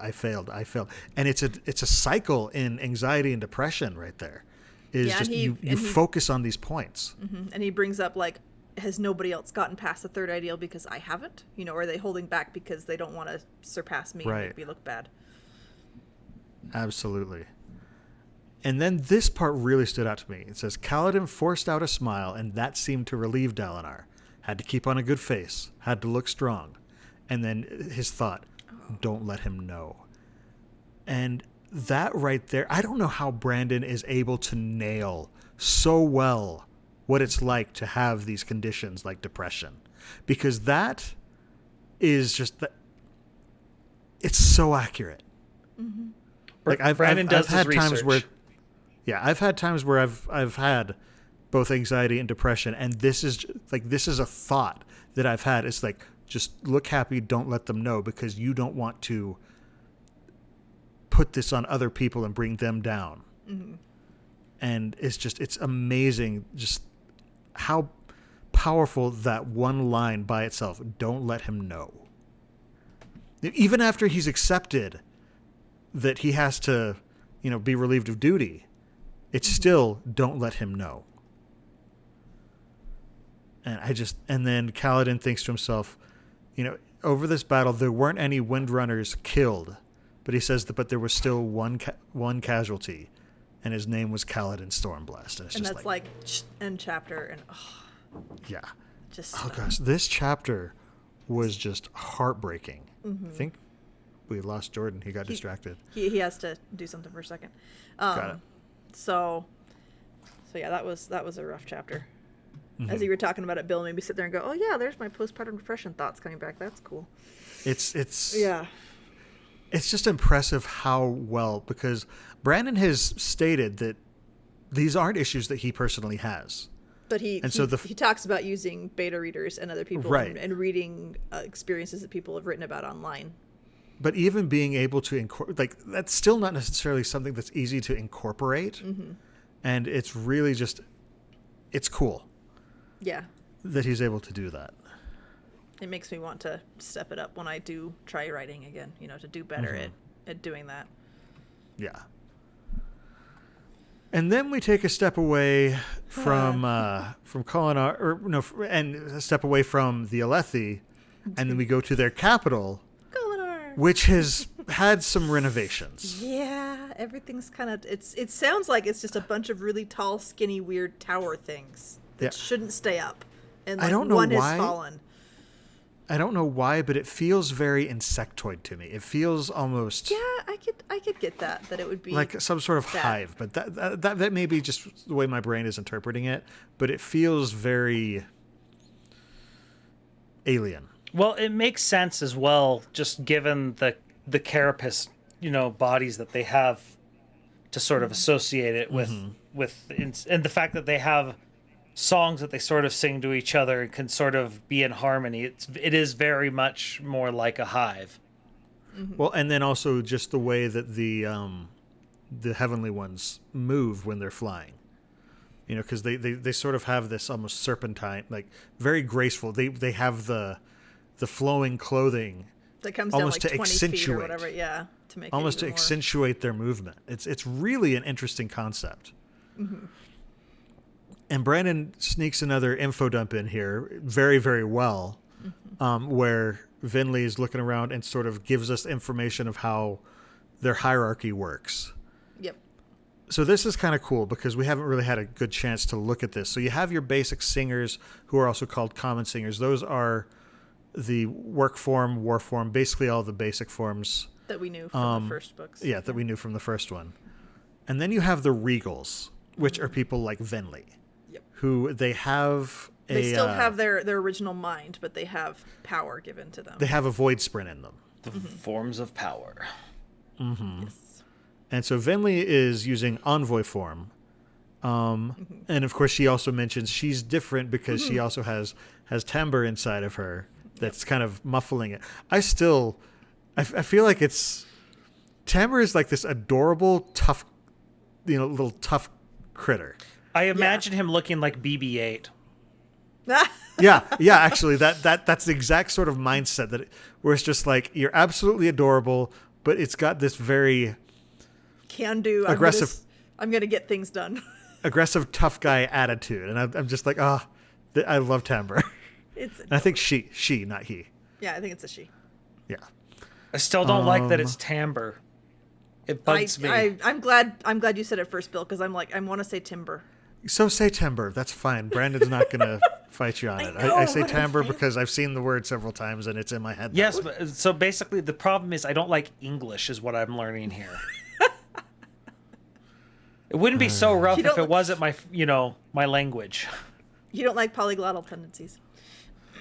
And it's a cycle in anxiety and depression right there. You focus on these points. Mm-hmm. And he brings up, like, has nobody else gotten past the third ideal because I haven't? Or are they holding back because they don't want to surpass me and make me look bad? Absolutely. And then this part really stood out to me. It says, Kaladin forced out a smile, and that seemed to relieve Dalinar. Had to keep on a good face. Had to look strong. And then his thought, don't let him know. And that right there, I don't know how Brandon is able to nail so well what it's like to have these conditions like depression. Because that is just, it's so accurate. Mm-hmm. Like I've had times where, I've had times where I've had both anxiety and depression, and this is a thought that I've had. It's like, just look happy, don't let them know, because you don't want to put this on other people and bring them down. Mm-hmm. And it's amazing just how powerful that one line by itself, don't let him know. Even after he's accepted that he has to, be relieved of duty, it's still, don't let him know. And then Kaladin thinks to himself, over this battle, there weren't any Windrunners killed, but he says that, but there was still one casualty, and his name was Kaladin Stormblast. And that's like end chapter, and yeah. Gosh, this chapter was just heartbreaking. Mm-hmm. I think we lost Jordan. He got distracted. He has to do something for a second. Got it. So yeah, that was a rough chapter. Mm-hmm. As you were talking about it, Bill made me sit there and go, oh yeah, there's my postpartum depression thoughts coming back. That's cool. It's yeah. It's just impressive how well, because Brandon has stated that these aren't issues that he personally has. But he talks about using beta readers and other people and reading experiences that people have written about online. But even being able to that's still not necessarily something that's easy to incorporate. Mm-hmm. And it's really just, it's cool. Yeah. That he's able to do that. It makes me want to step it up when I do try writing again, to do better at doing that. Yeah. And then we take a step away from Kholinar, and a step away from the Alethi, and then we go to their capital, Kholinar, which has had some renovations. Yeah, everything's kind of, it sounds like it's just a bunch of really tall, skinny, weird tower things that shouldn't stay up, and I don't know one why. has fallen. I don't know why, but it feels very insectoid to me. It feels almost... Yeah, I could get that it would be... like some sort of hive, but that may be just the way my brain is interpreting it, but it feels very alien. Well, it makes sense as well, just given the carapace, bodies that they have to sort of associate it with, and the fact that they have songs that they sort of sing to each other and can sort of be in harmony. It is very much more like a hive. Mm-hmm. Well, and then also just the way that the heavenly ones move when they're flying. Because they sort of have this almost serpentine, like very graceful. They have the flowing clothing that comes almost down like to 20 accentuate feet or whatever, yeah, to make almost it to even more... accentuate their movement. It's really an interesting concept. Mm-hmm. And Brandon sneaks another info dump in here very, very well, where Vinley is looking around and sort of gives us information of how their hierarchy works. Yep. So this is kind of cool because we haven't really had a good chance to look at this. So you have your basic singers, who are also called common singers. Those are the work form, war form, basically all the basic forms. That we knew from the first books. Yeah, that we knew from the first one. And then you have the regals, which are people like Vinley. Who they have they still have their original mind, but they have power given to them. They have a void sprint in them. The forms of power. Mm-hmm. Yes. And so Vinley is using envoy form. And of course she also mentions she's different because she also has timbre inside of her that's kind of muffling it. I feel like it's... Timbre is like this adorable, tough, little tough critter. I imagine him looking like BB-8. yeah, actually, that's the exact sort of mindset where it's just like, you're absolutely adorable, but it's got this very can-do, aggressive, I'm gonna get things done. aggressive, tough guy attitude, and I'm just like, I love timbre. I think she, not he. Yeah, I think it's a she. Yeah. I still don't like that it's timbre. It bugs me. I'm glad you said it first, Bill, because I want to say timber. So say timbre. That's fine. Brandon's not going to fight you on it. I say timbre because I've seen the word several times and it's in my head. Yes, but so basically the problem is I don't like English is what I'm learning here. It wouldn't be so rough if it wasn't my language. You don't like polyglottal tendencies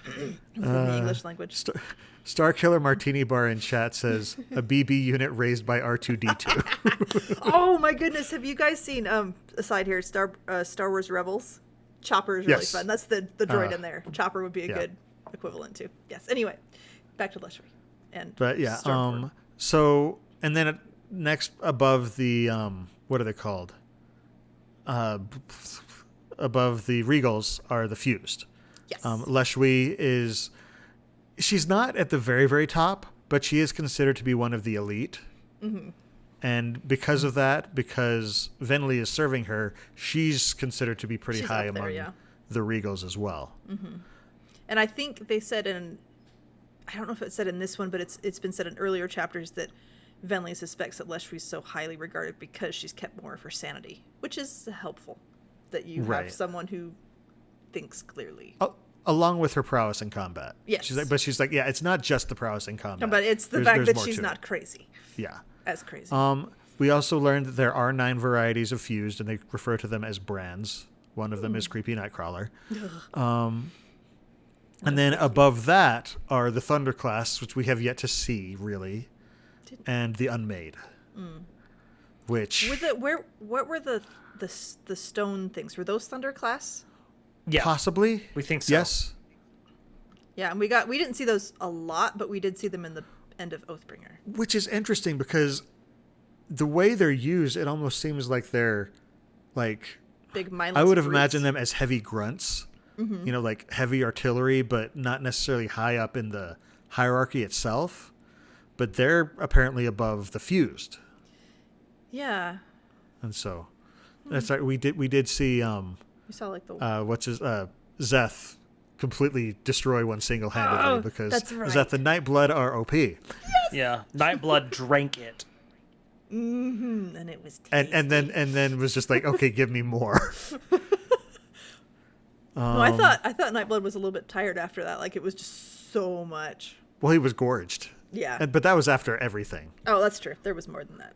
within the English language. Starkiller Martini Bar in chat says a BB unit raised by R2D2. Oh my goodness! Have you guys seen aside here Star Wars Rebels? Chopper is really fun. That's the droid in there. Chopper would be a good equivalent too. Yes. Anyway, back to Leshry. So and then next above the what are they called? Above the regals are the fused. Yes. Leshry is. She's not at the very, very top, but she is considered to be one of the elite. Mm-hmm. And because of that, because Vinley is serving her, she's considered to be pretty high among the regals as well. Mm-hmm. And I think they said I don't know if it said in this one, but it's been said in earlier chapters that Vinley suspects that Leshry's so highly regarded because she's kept more of her sanity, which is helpful that you have someone who thinks clearly. Oh. Along with her prowess in combat. Yes. She's like, it's not just the prowess in combat. But it's the fact that she's not crazy. Yeah. As crazy. We also learned that there are 9 varieties of fused, and they refer to them as brands. One of them is Creepy Nightcrawler. And then above that are the Thunder class, which we have yet to see, really, and the Unmade. Which... What were the stone things? Were those Thunder class? Yeah. Possibly. We think so. Yes. Yeah, and we didn't see those a lot, but we did see them in the end of Oathbringer. Which is interesting because the way they're used, it almost seems like they're like big mindless I would have brutes. imagined them as heavy grunts. Mm-hmm. Like heavy artillery, but not necessarily high up in the hierarchy itself. But they're apparently above the fused. Yeah. And so that's right. We did see we saw like the what's his Zeth completely destroy one single-handedly because Zeth the Nightblood are OP. Yes! Yeah, Nightblood drank it. Mm-hmm. And it was tasty. and then was just like, okay, give me more. No, I thought Nightblood was a little bit tired after that. Like it was just so much. Well, he was gorged. Yeah. But that was after everything. Oh, that's true. There was more than that.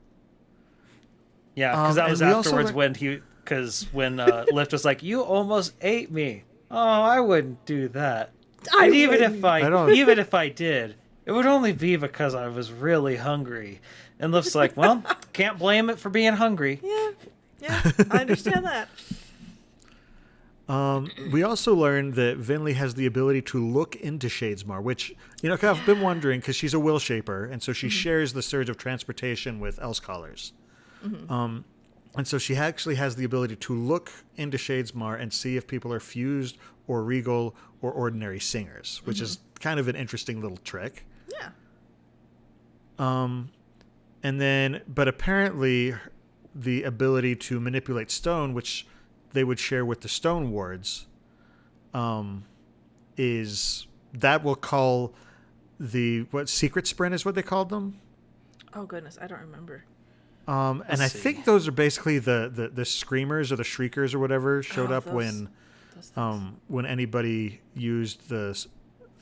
Yeah, because that was afterwards when Lift was like, "You almost ate me." Oh, I wouldn't do that. Even if I did, it would only be because I was really hungry. And Lift's like, "Well, can't blame it for being hungry." Yeah, I understand that. We also learned that Vinley has the ability to look into Shadesmar, which, I've been wondering, because she's a will shaper, and so she shares the surge of transportation with Elsecallers. Mm-hmm. And so she actually has the ability to look into Shadesmar and see if people are fused or regal or ordinary singers, which is kind of an interesting little trick. Yeah. But apparently the ability to manipulate stone, which they would share with the Stone Wards, is that will call secret sprint is what they called them? Oh goodness, I don't remember. And I think those are basically the screamers or the shriekers or whatever showed up when anybody used the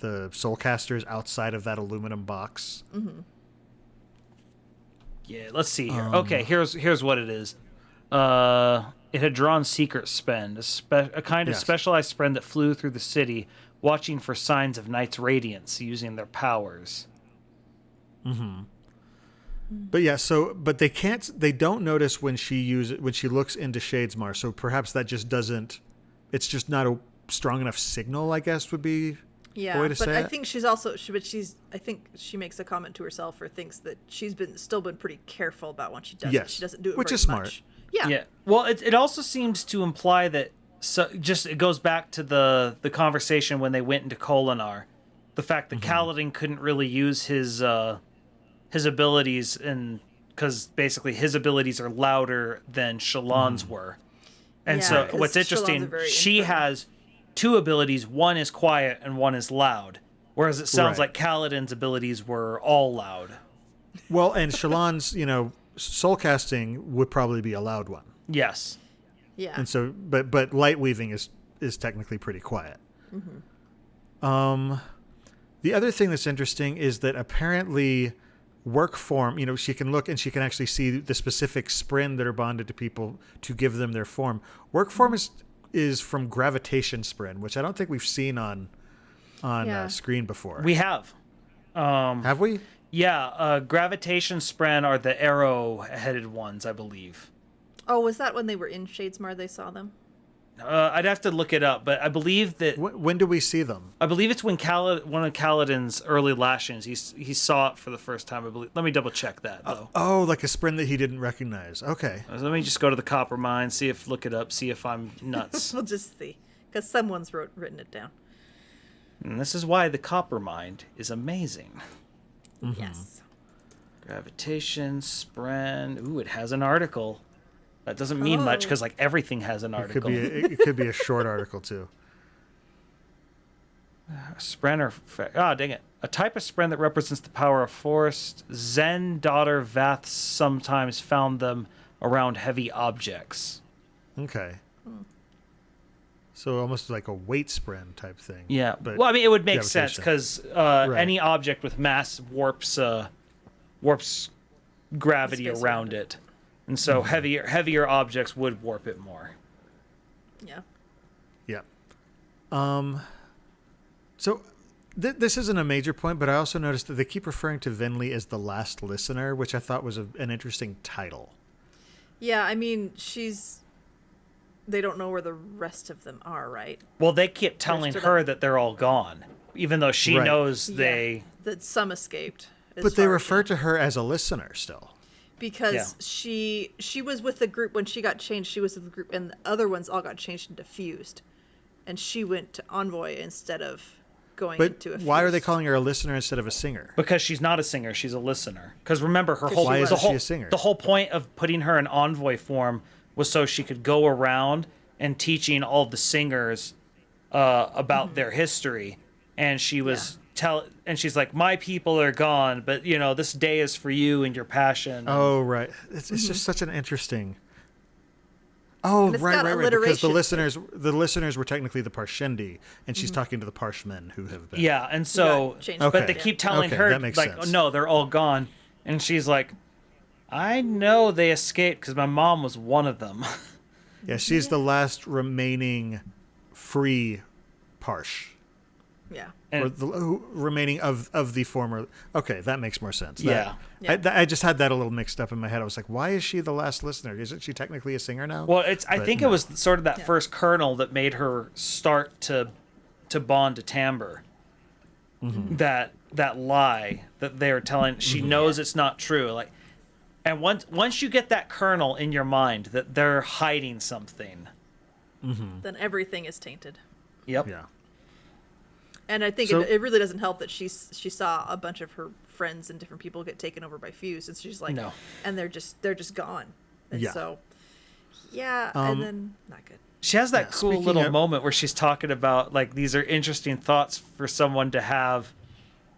soulcasters outside of that aluminum box. Mm-hmm. Yeah, let's see here. Okay, here's what it is. It had drawn secret spend, a kind of specialized spend that flew through the city, watching for signs of night's radiance using their powers. Mm-hmm. But they don't notice when she looks into Shadesmar, so perhaps that just doesn't, it's just not a strong enough signal, I guess would be the way to say it. I think she's also, I think she makes a comment to herself or thinks that she's still been pretty careful about when she does it. She doesn't do it which very is smart. Much. Yeah. Yeah. Well, it also seems to imply that it goes back to the conversation when they went into Kolinar, the fact that Kaladin couldn't really use his abilities, and because basically his abilities are louder than Shallan's were. And so what's interesting, she has two abilities. One is quiet and one is loud, whereas it sounds like Kaladin's abilities were all loud. Well, and Shallan's, soul casting would probably be a loud one. Yes. Yeah. And so, but light weaving is technically pretty quiet. Mm-hmm. The other thing that's interesting is that apparently work form, she can look and she can actually see the specific spren that are bonded to people to give them their form. Work form is from gravitation spren, which I don't think we've seen on screen before. We have. Have we? Yeah, gravitation spren are the arrow-headed ones, I believe. Oh, was that when they were in Shadesmar they saw them? I'd have to look it up, but I believe that... When do we see them? I believe it's when one of Kaladin's early lashings, he saw it for the first time, I believe. Let me double-check that, though. Like a spren that he didn't recognize. Okay. Let me just go to the Copper Mine, look it up, see if I'm nuts. We'll just see, because someone's written it down. And this is why the Copper Mine is amazing. Mm-hmm. Yes. Gravitation, spren. Ooh, it has an article. That doesn't mean much because everything has an article. It could be a short article too. Spren dang it. A type of spren that represents the power of forest. Zen daughter Vath sometimes found them around heavy objects. Okay. So almost like a weight spren type thing. Yeah. But well, I mean, it would make sense because any object with mass warps gravity around it. And so heavier objects would warp it more. Yeah. Yeah. So this isn't a major point, but I also noticed that they keep referring to Vinley as the last listener, which I thought was an interesting title. Yeah, I mean, they don't know where the rest of them are, right? Well, they keep telling her that they're all gone, even though she knows that some escaped. But they refer to her as a listener still. Because she was with the group when she got changed. She was with the group, and the other ones all got changed into fused, and she went to envoy instead of going into a fused. Why are they calling her a listener instead of a singer? Because she's not a singer; she's a listener. Because remember, why isn't she a singer? The whole point of putting her in envoy form was so she could go around and teaching all the singers about their history, and she was. And she's like, my people are gone, but this day is for you and your passion. Oh, right. It's just such an interesting. Oh, And it's right. got Because the alliteration. listeners were technically the Parshendi, and she's talking to the Parshmen who have been. Yeah, and so, changed but they Okay. keep telling Okay, her, that makes like, sense. oh, no, they're all gone. And she's like, I know they escaped because my mom was one of them. Yeah, she's the last remaining free Parsh. Yeah. Or the remaining of the former. Okay, that makes more sense. Yeah. I just had that a little mixed up in my head. I was like, why is she the last listener? Isn't she technically a singer now? Well, I think no. it was sort of that first kernel that made her start to bond to Timbre. Mm-hmm. That lie that they were telling, she knows it's not true. Like, and once you get that kernel in your mind that they're hiding something, Then everything is tainted. Yep. Yeah. And I think So- it really doesn't help that she saw a bunch of her friends and different people get taken over by Fuse, and she's like, No. and they're just gone. And Yeah. so, and then not good. She has that cool speaking little of- moment where she's talking about, like, these are interesting thoughts for someone to have,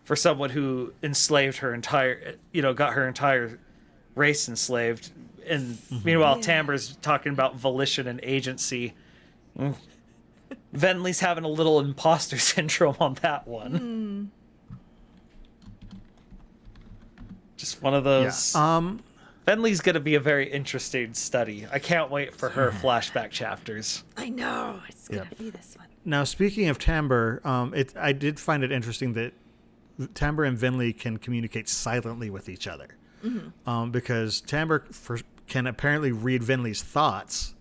for someone who enslaved her entire, got her entire race enslaved. And meanwhile, Timbre's talking about volition and agency. Venley's having a little imposter syndrome on that one. Just one of those. Yeah. Venley's going to be a very interesting study. I can't wait for her flashback chapters. I know it's gonna be this one. Now, speaking of Timbre, I did find it interesting that Timbre and Vinley can communicate silently with each other, because Timbre can apparently read Vinley's thoughts.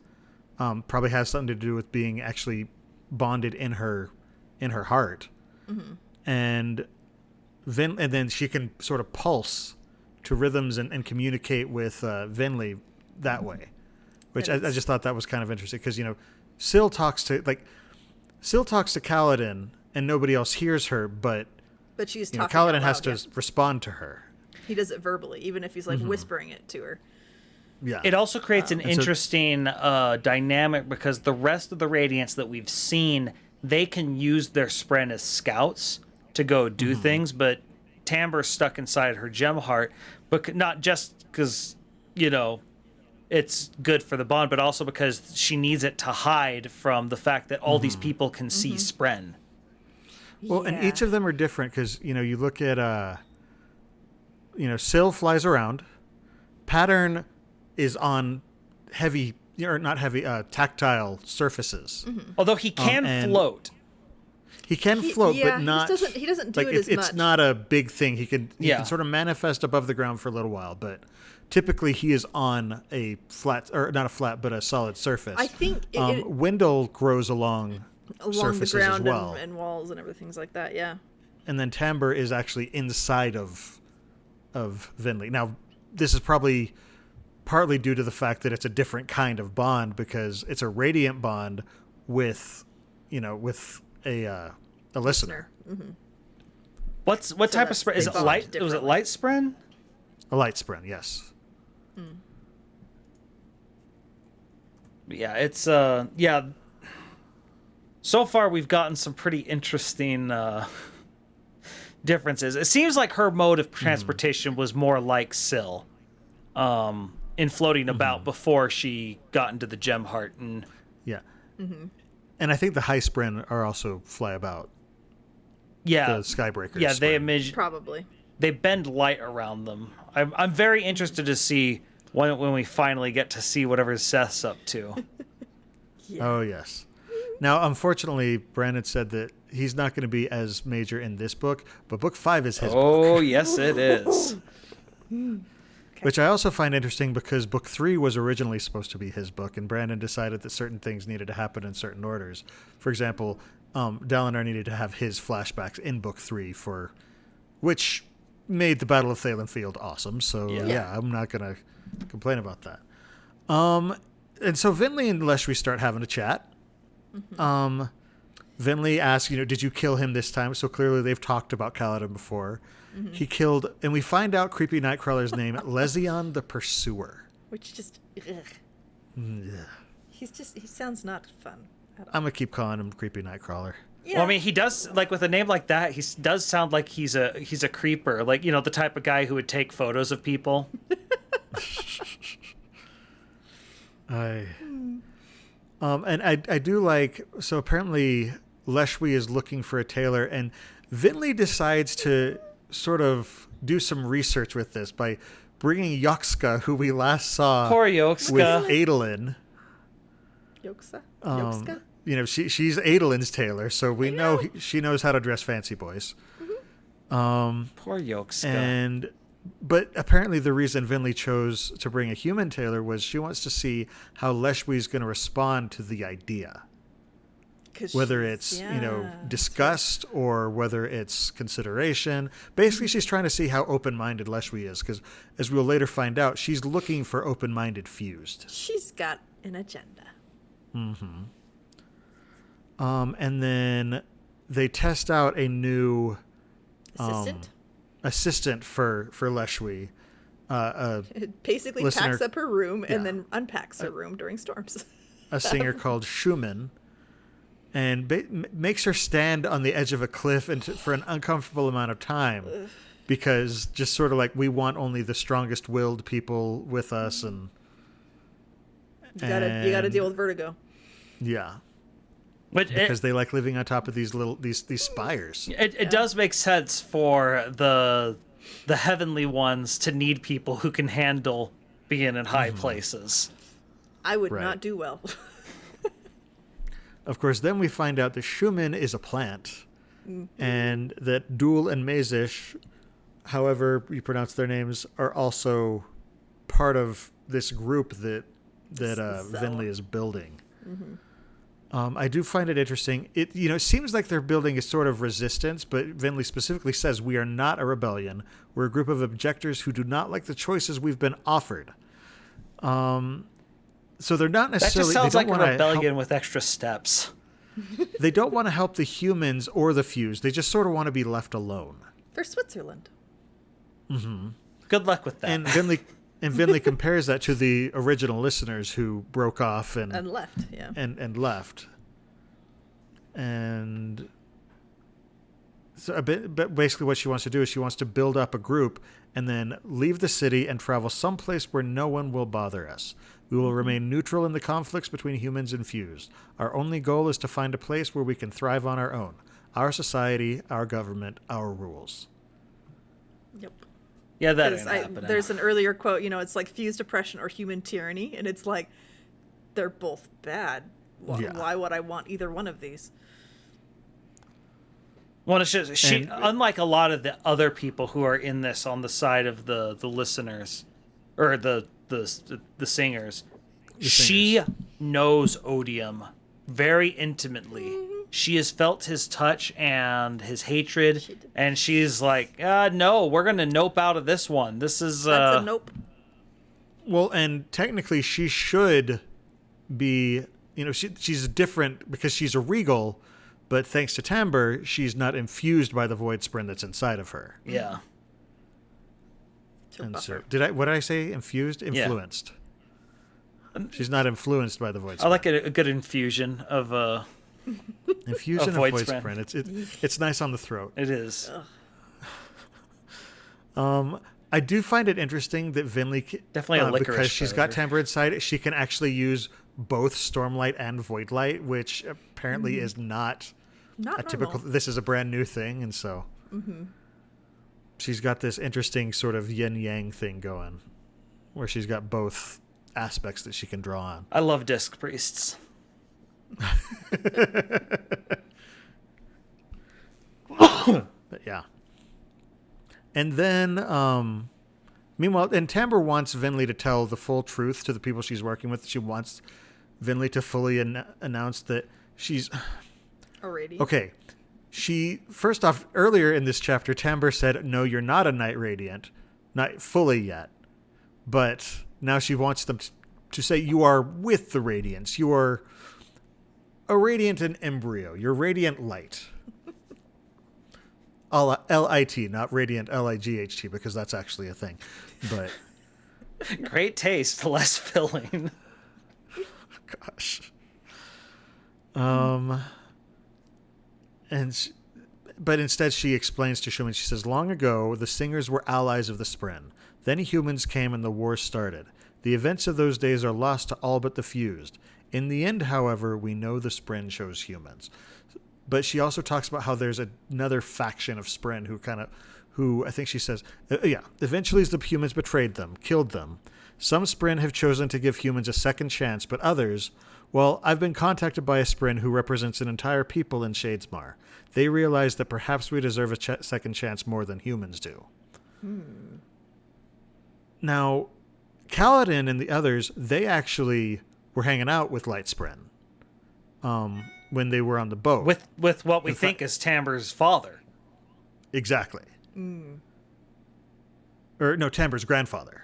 Probably has something to do with being actually bonded in her heart, and then she can sort of pulse to rhythms and communicate with Vinley that way, which I just thought that was kind of interesting because Syl talks to Kaladin and nobody else hears her, but she's talking Kaladin out has loud, to respond to her. He does it verbally, even if he's like whispering it to her. Yeah, It also creates an so- interesting dynamic because the rest of the Radiants that we've seen, they can use their Spren as scouts to go do things, but Timbre's stuck inside her gem heart, but not just because, it's good for the bond, but also because she needs it to hide from the fact that all these people can see Spren. Well, and each of them are different because you look at Syl flies around, Pattern is on heavy or not heavy tactile surfaces. Although he can and- float. He can float, yeah, but not. he doesn't do like it as it's much. not a big thing. He can sort of manifest above the ground for a little while, but typically he is on a flat or not a flat, but a solid surface. I think Wendell grows along along the surfaces ground as well, and walls and everything like that. Yeah. and then Timbre is actually inside of Vinley. Now, this is probably partly due to the fact that it's a different kind of bond because it's a radiant bond with a listener. What type of that's- Spren? Is they it bond light? Was it differently. light Spren? A light Spren, yes. Yeah, it's so far we've gotten some pretty interesting differences. It seems like her mode of transportation was more like Syl, in floating about before she got into the gem heart. And Yeah. And I think the high Spren are also fly about. yeah, The Skybreakers. yeah, they Spren. Probably. they bend light around them. I'm very interested to see when we finally get to see whatever Seth's up to. Oh, yes. Now, unfortunately, Brandon said that he's not going to be as major in this book, but book 5 is his book. Oh, yes, it is. Which I also find interesting because book 3 was originally supposed to be his book, and Brandon decided that certain things needed to happen in certain orders. For example, Dalinar needed to have his flashbacks in book 3 which made the Battle of Thalen Field awesome. So yeah I'm not going to complain about that. And so Vinley and Leshwi start having a chat. Vinley asks, did you kill him this time? So clearly they've talked about Kaladin before. He killed, and we find out creepy Nightcrawler's name, Lezion the Pursuer. Which just. He sounds not fun at all. I'm going to keep calling him creepy Nightcrawler. Yeah. Well, I mean, he does, like, with a name like that, he does sound like he's a creeper, like, the type of guy who would take photos of people. And I do like, so apparently Leshwi is looking for a tailor, and Vinley decides to sort of do some research with this by bringing Yokska, who we last saw Poor Yokska. with Adolin. Yokska? She's Adolin's tailor, so we know she knows how to dress fancy boys. Poor Yokska. But apparently the reason Vinley chose to bring a human tailor was she wants to see how Leshwi's going to respond to the idea. Whether it's, disgust or whether it's consideration. Basically, she's trying to see how open-minded Leshwi is, because as we'll later find out, she's looking for open-minded fused. She's got an agenda. Mm-hmm. And then they test out a new assistant for Leshwi. It basically packs up her room and then unpacks her room during storms. A singer called Schumann, and makes her stand on the edge of a cliff for an uncomfortable amount of time, because just sort of like, we want only the strongest-willed people with us, and you gotta deal with vertigo. Yeah. But because they like living on top of these spires. It does make sense for the heavenly ones to need people who can handle being in high places. I would not do well. Of course, then we find out that Schumann is a plant, and that Dul and Mazish, however you pronounce their names, are also part of this group that Vinley is building. Mm-hmm. I do find it interesting. It seems like they're building a sort of resistance, but Vinley specifically says, we are not a rebellion. We're a group of objectors who do not like the choices we've been offered. So they're not necessarily... That just sounds like a rebellion with extra steps. They don't want to help the humans or the fused. They just sort of want to be left alone. For Switzerland. Mm-hmm. Good luck with that. And Vinley compares that to the original listeners who broke off and left, yeah. And left. And so but basically what she wants to do is she wants to build up a group and then leave the city and travel someplace where no one will bother us. We will remain neutral in the conflicts between humans and fused. Our only goal is to find a place where we can thrive on our own. Our society, our government, our rules. Yep. Yeah, that ain't happening. There's an earlier quote, it's like fused oppression or human tyranny, and it's like, they're both bad. Why would I want either one of these? Well, it's just, unlike a lot of the other people who are in this on the side of the listeners, or the singers, she knows Odium very intimately. Mm-hmm. She has felt his touch and his hatred, and she's like, no, we're going to nope out of this one. This is... That's a nope. Well, and technically she should be... she's different because she's a regal, but thanks to Timbre, she's not infused by the void spren that's inside of her. Yeah. And so, what did I say? Infused? Influenced. Yeah. She's not influenced by the void spren. I like a good infusion of... Infusion of void spren. It's nice on the throat. It is. I do find it interesting that Vinley definitely a licorice because she's got Timbre inside. She can actually use both Stormlight and Voidlight, which apparently is not a typical. This is a brand new thing, and so she's got this interesting sort of yin yang thing going, where she's got both aspects that she can draw on. I love disc priests. But yeah. And then meanwhile, and Timbre wants Vinley to tell the full truth to the people she's working with. She wants Vinley to fully announce that she's already okay. First off, earlier in this chapter, Timbre said, "No, you're not a Knight Radiant, not fully yet." But now she wants them to say, "You are with the Radiants. You are a Radiant in embryo. You're Radiant Light." L-I-T, not Radiant L-I-G-H-T, because that's actually a thing. But great taste, less filling. Gosh. But instead she explains to Schumann, she says, "Long ago, the singers were allies of the Spren. Then humans came and the war started. The events of those days are lost to all but the fused. In the end, however, we know the Spren chose humans. But she also talks about how there's another faction of Spren who I think she says, eventually the humans betrayed them, killed them. Some Spren have chosen to give humans a second chance, but others, well, I've been contacted by a Spren who represents an entire people in Shadesmar. They realize that perhaps we deserve a second chance more than humans do. Now, Kaladin and the others, they actually were hanging out with Light Spren when they were on the boat. With what we think is Tambur's father. Exactly. Or no, Tambur's grandfather.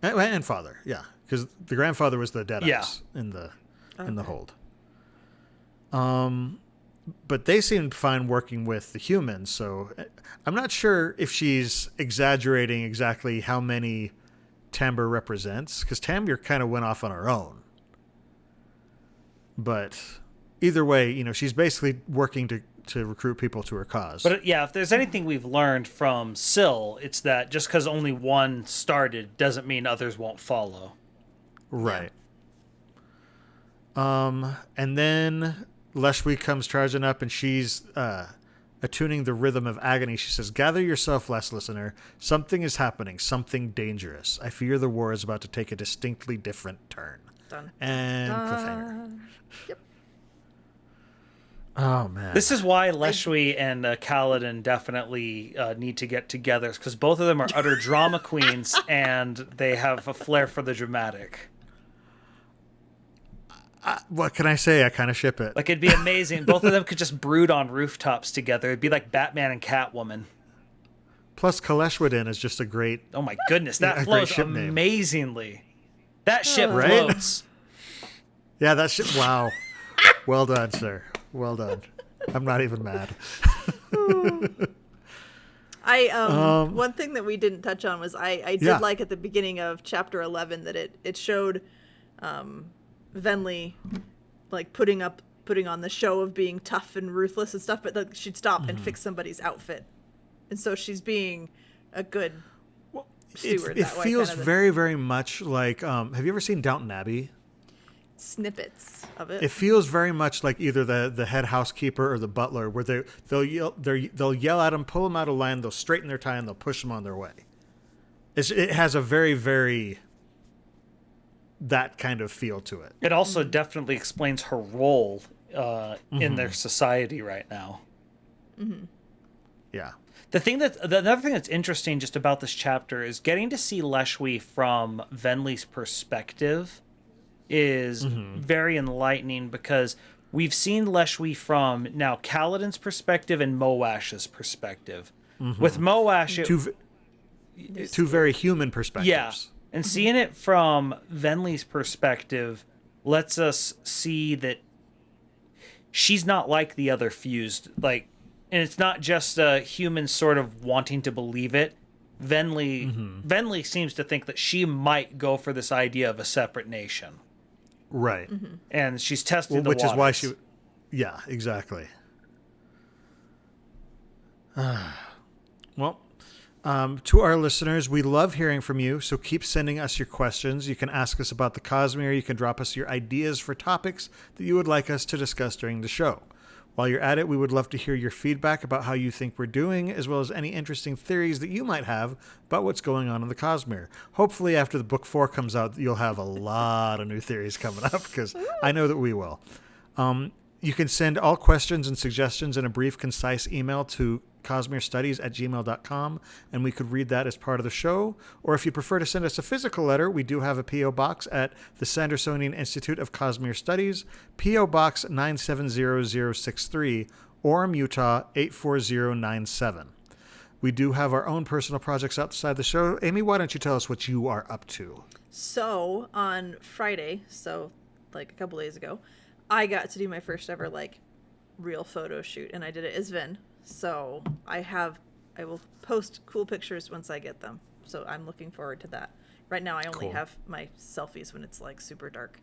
And father, yeah. Because the grandfather was the Deadites in the hold. But they seemed fine working with the humans, so I'm not sure if she's exaggerating exactly how many Tambur represents, because Tambur kind of went off on her own. But either way, she's basically working to recruit people to her cause. But if there's anything we've learned from Syl, it's that just because only one started doesn't mean others won't follow. Right. And then Leshwi comes charging up, and she's attuning the rhythm of agony. She says, "Gather yourself, listener. Something is happening, something dangerous. I fear the war is about to take a distinctly different turn." Done. And cliffhanger. Yep. Oh, man. This is why Leshwi and Kaladin definitely need to get together, because both of them are utter drama queens, and they have a flair for the dramatic. What can I say? I kind of ship it. Like, it'd be amazing. Both of them could just brood on rooftops together. It'd be like Batman and Catwoman. Plus, Kaleshwadin is just a great... Oh, my goodness. That flows amazingly. Name. That ship floats. Yeah, that ship... Wow. Well done, sir. Well done. I'm not even mad. One thing that we didn't touch on was I did like at the beginning of chapter 11 that it showed Venli like putting on the show of being tough and ruthless and stuff, but she'd stop and fix somebody's outfit, and so she's being a good steward. It feels very, very much like have you ever seen Downton Abbey? Snippets of it. It feels very much like either the head housekeeper or the butler, where they'll yell at them, pull them out of line, they'll straighten their tie, and they'll push them on their way. It has a very, very that kind of feel to it. It also definitely explains her role in their society right now. Mm-hmm. Yeah. Another thing that's interesting just about this chapter is getting to see Leshwi from Venli's perspective is very enlightening, because we've seen Leshwi from now Kaladin's perspective and Moash's perspective. With Moash, two very human perspectives. Yeah, and seeing it from Venli's perspective lets us see that she's not like the other fused. Like, and it's not just a human sort of wanting to believe it. Venli seems to think that she might go for this idea of a separate nation. Right. And she's testing the waters. Which is why she... Yeah, exactly. Well, to our listeners, we love hearing from you, so keep sending us your questions. You can ask us about the Cosmere. You can drop us your ideas for topics that you would like us to discuss during the show. While you're at it, we would love to hear your feedback about how you think we're doing, as well as any interesting theories that you might have about what's going on in the Cosmere. Hopefully, after the book 4 comes out, you'll have a lot of new theories coming up, because I know that we will. You can send all questions and suggestions in a brief, concise email to cosmerestudies@gmail.com, and we could read that as part of the show. Or if you prefer to send us a physical letter, we do have a P.O. Box at the Sandersonian Institute of Cosmere Studies, P.O. Box 970063, Orem, Utah 84097. We do have our own personal projects outside the show. Amy, why don't you tell us what you are up to? So on Friday, so like a couple days ago, I got to do my first ever like real photo shoot, and I did it as Vin. So I will post cool pictures once I get them. So I'm looking forward to that. Right now I only have my selfies when it's like super dark.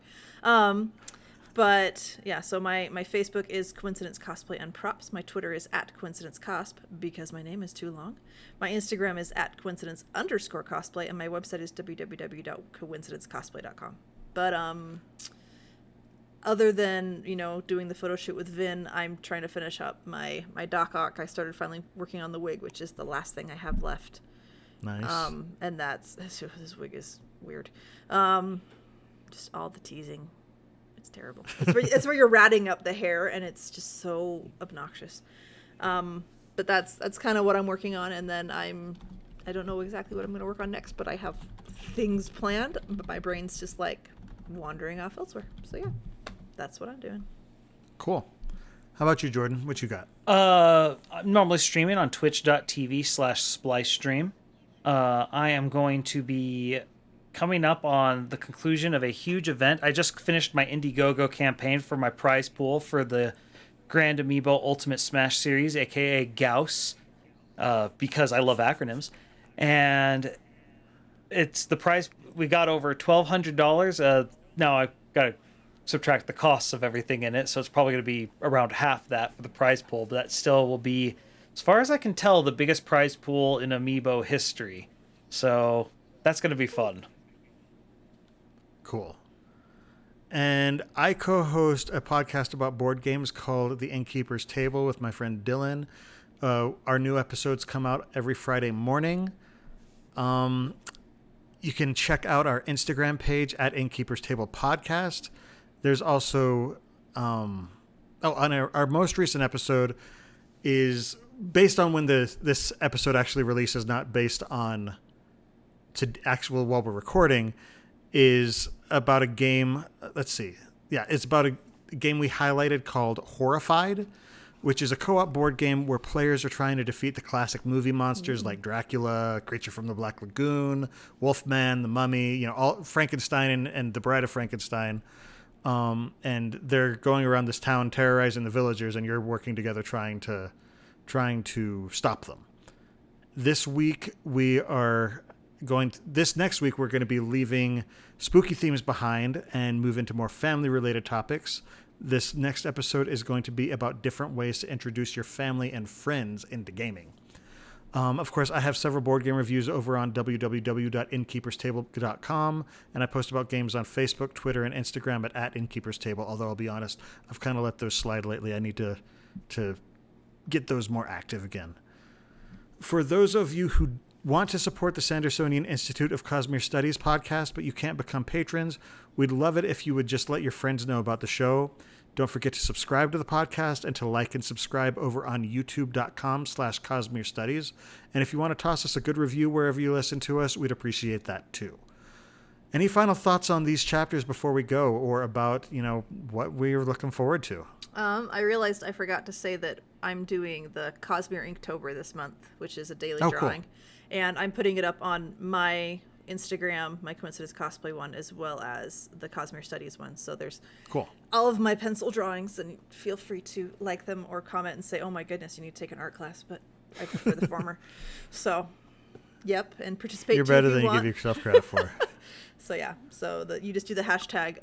But yeah, so my Facebook is Coincidence Cosplay and Props. My Twitter is @CoincidenceCosp because my name is too long. My Instagram is @coincidence_cosplay, and my website is www.coincidencecosplay.com. But other than, doing the photo shoot with Vin, I'm trying to finish up my Doc Ock. I started finally working on the wig, which is the last thing I have left. Nice. And this wig is weird. Just all the teasing. It's terrible. It's where you're ratting up the hair, and it's just so obnoxious. But that's kind of what I'm working on, and then I don't know exactly what I'm going to work on next, but I have things planned, but my brain's just like wandering off elsewhere. So yeah, that's what I'm doing. Cool. How about you, Jordan? What you got? I'm normally streaming on twitch.tv/splicestream. I am going to be coming up on the conclusion of a huge event. I just finished my Indiegogo campaign for my prize pool for the Grand Amiibo Ultimate Smash Series, aka Gauss, because I love acronyms. And it's the prize. We got over $1,200. Now I've got to subtract the costs of everything in it, so it's probably going to be around half that for the prize pool, but that still will be, as far as I can tell, the biggest prize pool in Amiibo history. So that's going to be fun. Cool. And I co-host a podcast about board games called The Innkeeper's Table with my friend Dylan. Our new episodes come out every Friday morning. You can check out our Instagram page at Innkeeper's Table Podcast. There's also, on our most recent episode is based on when this episode actually releases, not based on while we're recording, is about a game. Let's see. Yeah, it's about a game we highlighted called Horrified, which is a co-op board game where players are trying to defeat the classic movie monsters like Dracula, Creature from the Black Lagoon, Wolfman, the Mummy, all Frankenstein and the Bride of Frankenstein. And they're going around this town terrorizing the villagers, and you're working together trying to stop them. This next week we're going to be leaving spooky themes behind and move into more family-related topics. This next episode is going to be about different ways to introduce your family and friends into gaming. Of course, I have several board game reviews over on www.innkeeperstable.com, and I post about games on Facebook, Twitter, and Instagram at @innkeeperstable, although I'll be honest, I've kind of let those slide lately. I need to get those more active again. For those of you who want to support the Sandersonian Institute of Cosmere Studies podcast, but you can't become patrons, we'd love it if you would just let your friends know about the show. Don't forget to subscribe to the podcast and to like and subscribe over on youtube.com/Cosmere Studies. And if you want to toss us a good review wherever you listen to us, we'd appreciate that too. Any final thoughts on these chapters before we go, or about, what we're looking forward to? I realized I forgot to say that I'm doing the Cosmere Inktober this month, which is a daily drawing. Cool. And I'm putting it up on my Instagram, my Coincidence Cosplay one, as well as the Cosmere Studies one. So there's all of my pencil drawings, and feel free to like them or comment and say, oh my goodness, you need to take an art class, but I prefer the former. So, yep, and participate. You're better than you give yourself credit for. So yeah, you just do the hashtag.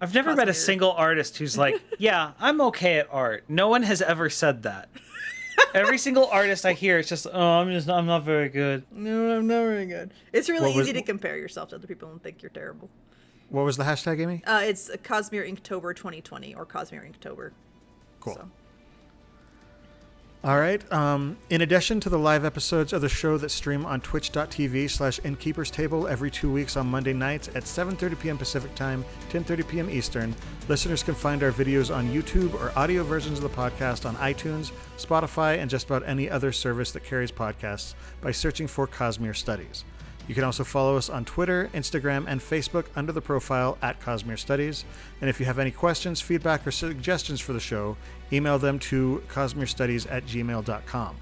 I've never met a single artist who's like, yeah, I'm okay at art. No one has ever said that. Every single artist I hear is just, I'm not very good. No, I'm not very good. It's really easy to compare yourself to other people and think you're terrible. What was the hashtag, Amy? It's Cosmere Inktober 2020 or Cosmere Inktober. Cool. So. All right. In addition to the live episodes of the show that stream on twitch.tv/InnkeepersTable every 2 weeks on Monday nights at 7:30 p.m. Pacific Time, 10:30 p.m. Eastern, listeners can find our videos on YouTube or audio versions of the podcast on iTunes, Spotify, and just about any other service that carries podcasts by searching for Cosmere Studies. You can also follow us on Twitter, Instagram, and Facebook under the profile @Cosmere Studies. And if you have any questions, feedback, or suggestions for the show, email them to cosmerestudies@gmail.com.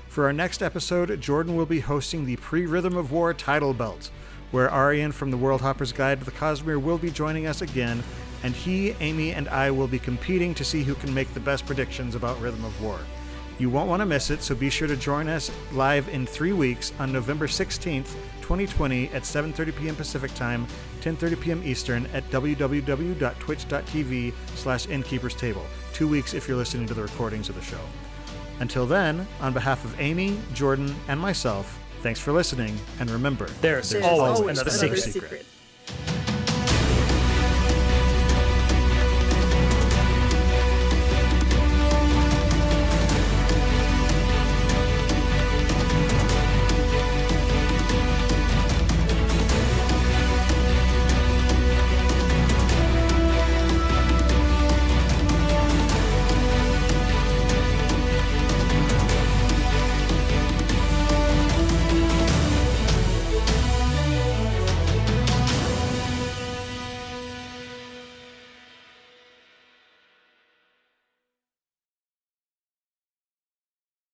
For our next episode, Jordan will be hosting the Pre-Rhythm of War title belt, where Aryan from the Worldhopper's Guide to the Cosmere will be joining us again, and he, Amy, and I will be competing to see who can make the best predictions about Rhythm of War. You won't want to miss it, so be sure to join us live in 3 weeks on November 16th, 2020 at 7:30 p.m. Pacific Time, 10:30 p.m. Eastern at www.twitch.tv/innkeeperstable. 2 weeks if you're listening to the recordings of the show. Until then, on behalf of Amy, Jordan, and myself, thanks for listening, and remember, there's always another secret.